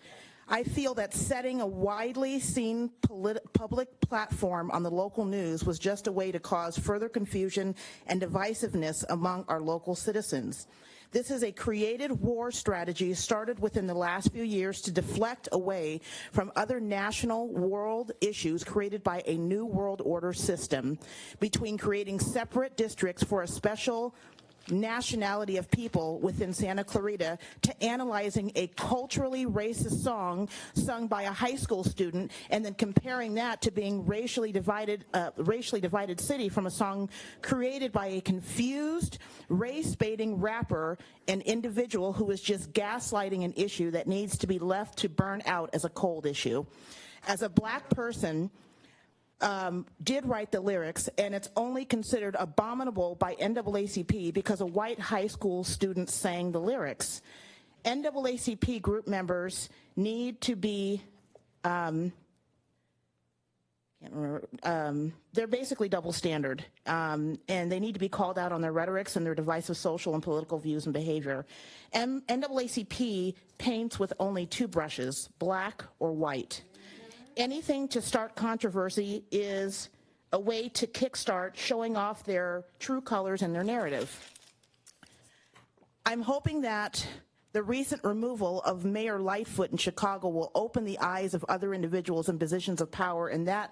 T: I feel that setting a widely seen public platform on the local news was just a way to cause further confusion and divisiveness among our local citizens. This is a created war strategy started within the last few years to deflect away from other national world issues created by a new world order system, between creating separate districts for a special nationality of people within Santa Clarita to analyzing a culturally racist song sung by a high school student and then comparing that to being racially divided city from a song created by a confused, race-baiting rapper, an individual who is just gaslighting an issue that needs to be left to burn out as a cold issue. As a Black person, did write the lyrics, and it's only considered abominable by NAACP because a white high school student sang the lyrics. NAACP group members need to be, can't remember, they're basically double standard, and they need to be called out on their rhetorics and their divisive social and political views and behavior. NAACP paints with only two brushes, black or white. Anything to start controversy is a way to kickstart showing off their true colors and their narrative. I'm hoping that the recent removal of Mayor Lightfoot in Chicago will open the eyes of other individuals in positions of power, and that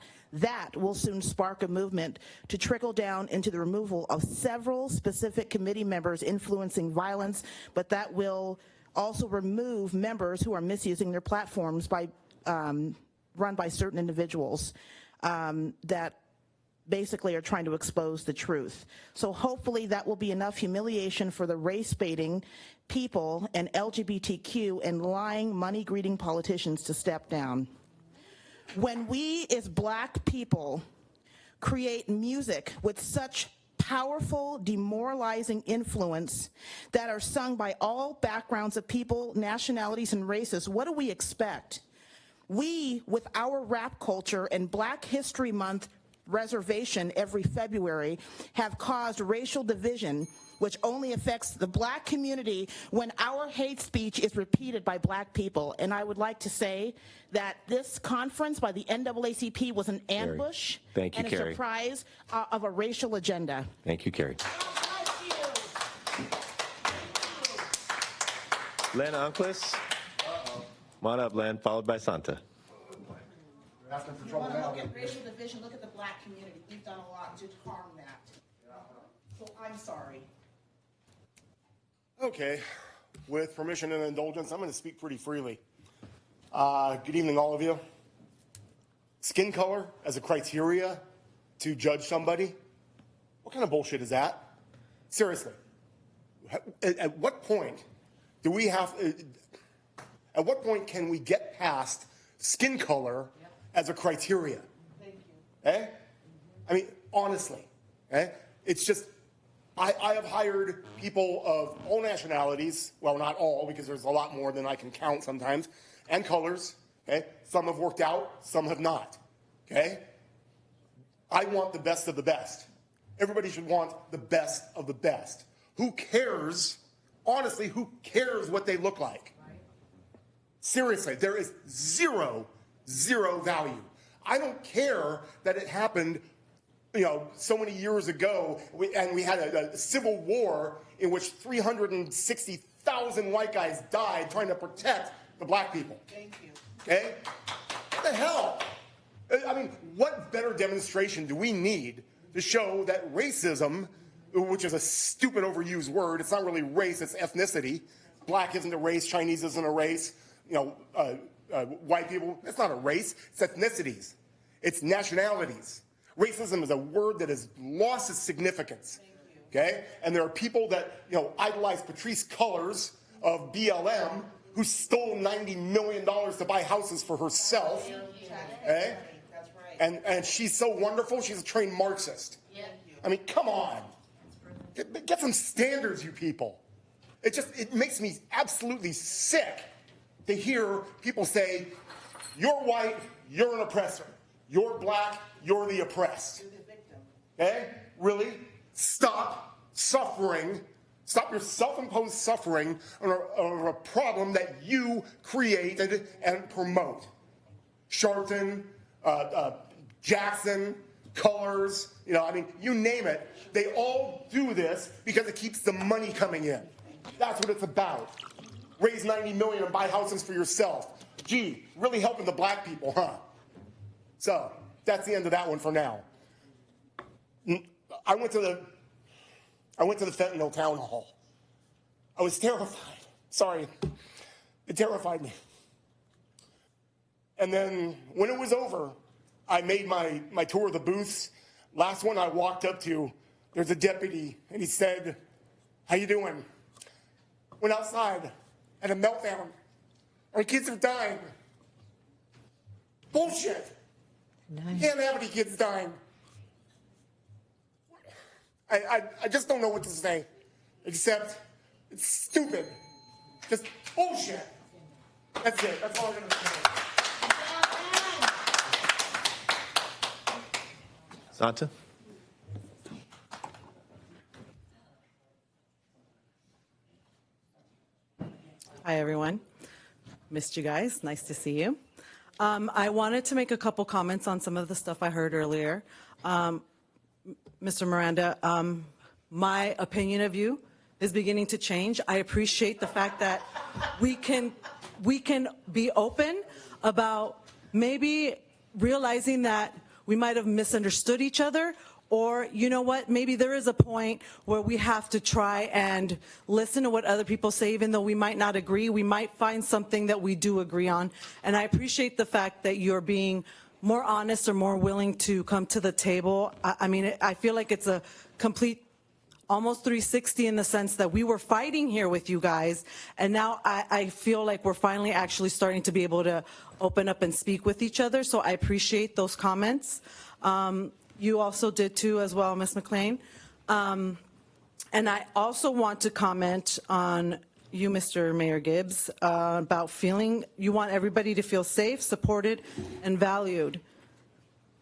T: will soon spark a movement to trickle down into the removal of several specific committee members influencing violence, but that will also remove members who are misusing their platforms by run by certain individuals that basically are trying to expose the truth. So hopefully that will be enough humiliation for the race-baiting people and LGBTQ and lying, money-greeting politicians to step down. When we as Black people create music with such powerful, demoralizing influence that are sung by all backgrounds of people, nationalities, and races, what do we expect? We, with our rap culture and Black History Month reservation every February, have caused racial division, which only affects the Black community when our hate speech is repeated by Black people. And I would like to say that this conference by the NAACP was an ambush
A: Thank you,
T: and a
A: Carrie.
T: surprise of a racial agenda.
A: Thank you, Carrie. Len Unclus. Come on up, Len, followed by Santa.
T: If you want to look at racial division, look at the Black community. We've done a lot to harm that. So I'm sorry.
E: Okay, with permission and indulgence, I'm going to speak pretty freely. Good evening, all of you. Skin color as a criteria to judge somebody? What kind of bullshit is that? Seriously. At what point do we have... At what point can we get past skin color as a criteria?
T: Thank you.
E: Eh? I mean, honestly, eh? It's just, I have hired people of all nationalities, well, not all, because there's a lot more than I can count sometimes, and colors, okay? Some have worked out, some have not, okay? I want the best of the best. Everybody should want the best of the best. Who cares, honestly, who cares what they look like? Seriously, there is zero value. I don't care that it happened, so many years ago, and we had a civil war in which 360,000 white guys died trying to protect the Black people.
T: Thank you.
E: Okay? What the hell? I mean, what better demonstration do we need to show that racism, which is a stupid overused word, it's not really race, it's ethnicity. Black isn't a race, Chinese isn't a race. White people, it's not a race, it's ethnicities.
U: It's nationalities. Racism is a word that has lost its significance. Okay? And there are people that, idolize Patrice Cullors of BLM who stole $90 million to buy houses for herself. Okay? And she's so wonderful, she's a trained Marxist. I mean, come on. Get some standards, you people. It makes me absolutely sick to hear people say, you're white, you're an oppressor. You're black, you're the oppressed. You're the victim. Okay? Really? Stop suffering. Stop your self-imposed suffering on a problem that you created and promote. Sharpton, Jackson, Colors, you name it. They all do this because it keeps the money coming in. That's what it's about. Raise $90 million and buy houses for yourself. Gee, really helping the black people, huh? So that's the end of that one for now. I went to the fentanyl town hall. I was terrified. Sorry, it terrified me. And then when it was over, I made my tour of the booths. Last one I walked up to, there's a deputy, and he said, "How you doing?" Went outside, had a meltdown. Our kids are dying. Bullshit. You can't have any kids dying. I just don't know what to say, except it's stupid. Just bullshit. That's it. That's all I'm going to say.
A: Santa?
V: Hi, everyone. Missed you guys. Nice to see you. I wanted to make a couple comments on some of the stuff I heard earlier. Mr. Miranda, my opinion of you is beginning to change. I appreciate the fact that we can be open about maybe realizing that we might have misunderstood each other, or you know what, maybe there is a point where we have to try and listen to what other people say, even though we might not agree. We might find something that we do agree on. And I appreciate the fact that you're being more honest or more willing to come to the table. I mean, I feel like it's a complete almost 360 in the sense that we were fighting here with you guys, and now I feel like we're finally actually starting to be able to open up and speak with each other, so I appreciate those comments. You also did too as well, Ms. McLean. And I also want to comment on you, Mr. Mayor Gibbs, about you want everybody to feel safe, supported, and valued.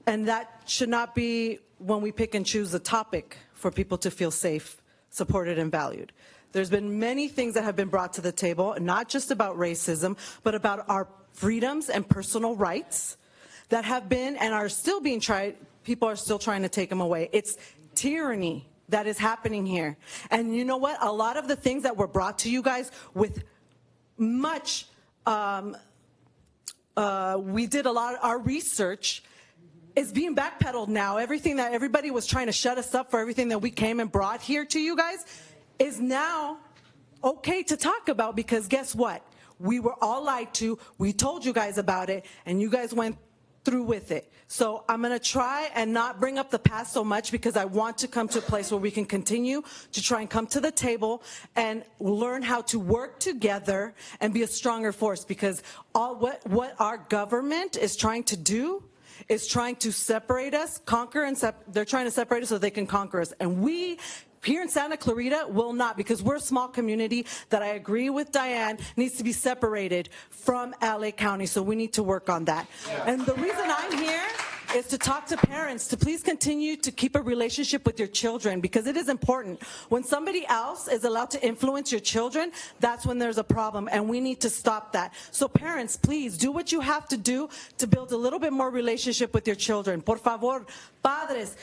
V: And that should not be when we pick and choose a topic for people to feel safe, supported, and valued. There's been many things that have been brought to the table, not just about racism, but about our freedoms and personal rights that have been and are still being tried. People are still trying to take them away. It's tyranny that is happening here. And you know what? A lot of the things that were brought to you guys with much, we did a lot of our research is being backpedaled now. Everything that everybody was trying to shut us up for, everything that we came and brought here to you guys is now okay to talk about, because guess what? We were all lied to. We told you guys about it, and you guys went through with it. So I'm going to try and not bring up the past so much, because I want to come to a place where we can continue to try and come to the table and learn how to work together and be a stronger force, because what our government is trying to do is trying to separate us, conquer, and they're trying to separate us so they can conquer us. And we here in Santa Clarita will not, because we're a small community that, I agree with Diane, needs to be separated from LA County. So we need to work on that. Yeah. And the reason I'm here is to talk to parents to please continue to keep a relationship with your children, because it is important. When somebody else is allowed to influence your children, that's when there's a problem, and we need to stop that. So parents, please do what you have to do to build a little bit more relationship with your children. Por favor, padres,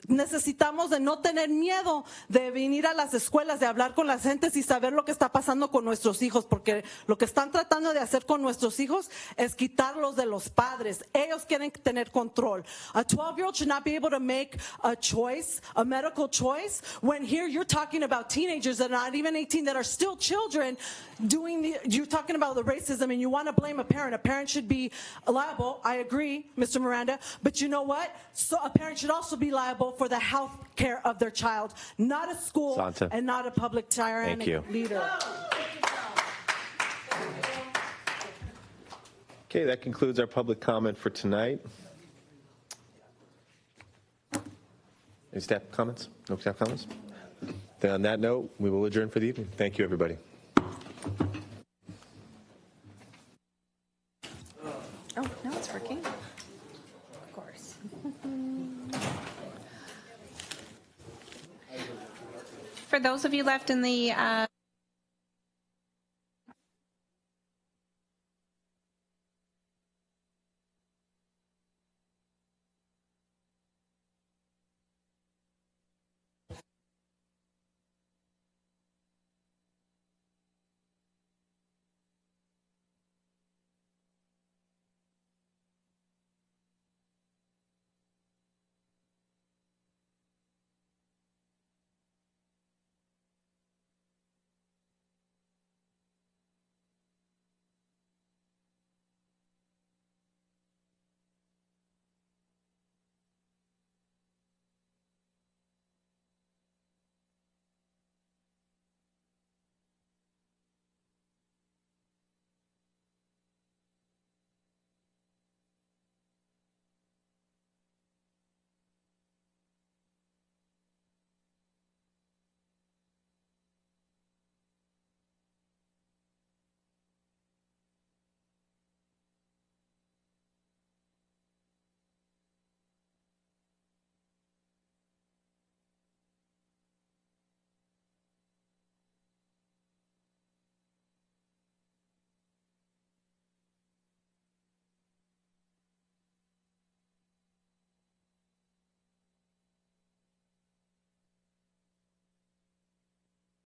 V: necesitamos de no tener miedo de venir a las escuelas, de hablar con las gentes y saber lo que está pasando con nuestros hijos, porque lo que están tratando de hacer con nuestros hijos es quitarlos de los padres. Ellos quieren tener control. A 12-year-old should not be able to make a choice, a medical choice, when here you're talking about teenagers that are not even 18 that are still children you're talking about the racism and you want to blame a parent. A parent should be liable. I agree, Mr. Miranda, but you know what? So a parent should also be liable for the health care of their child, not a school
A: Santa.
V: and not a public tyrannic leader.
A: Okay, that concludes our public comment for tonight. Any staff comments? No staff comments? Then on that note, we will adjourn for the evening. Thank you, everybody.
C: Oh, no, it's working. Of course. For those of you left in the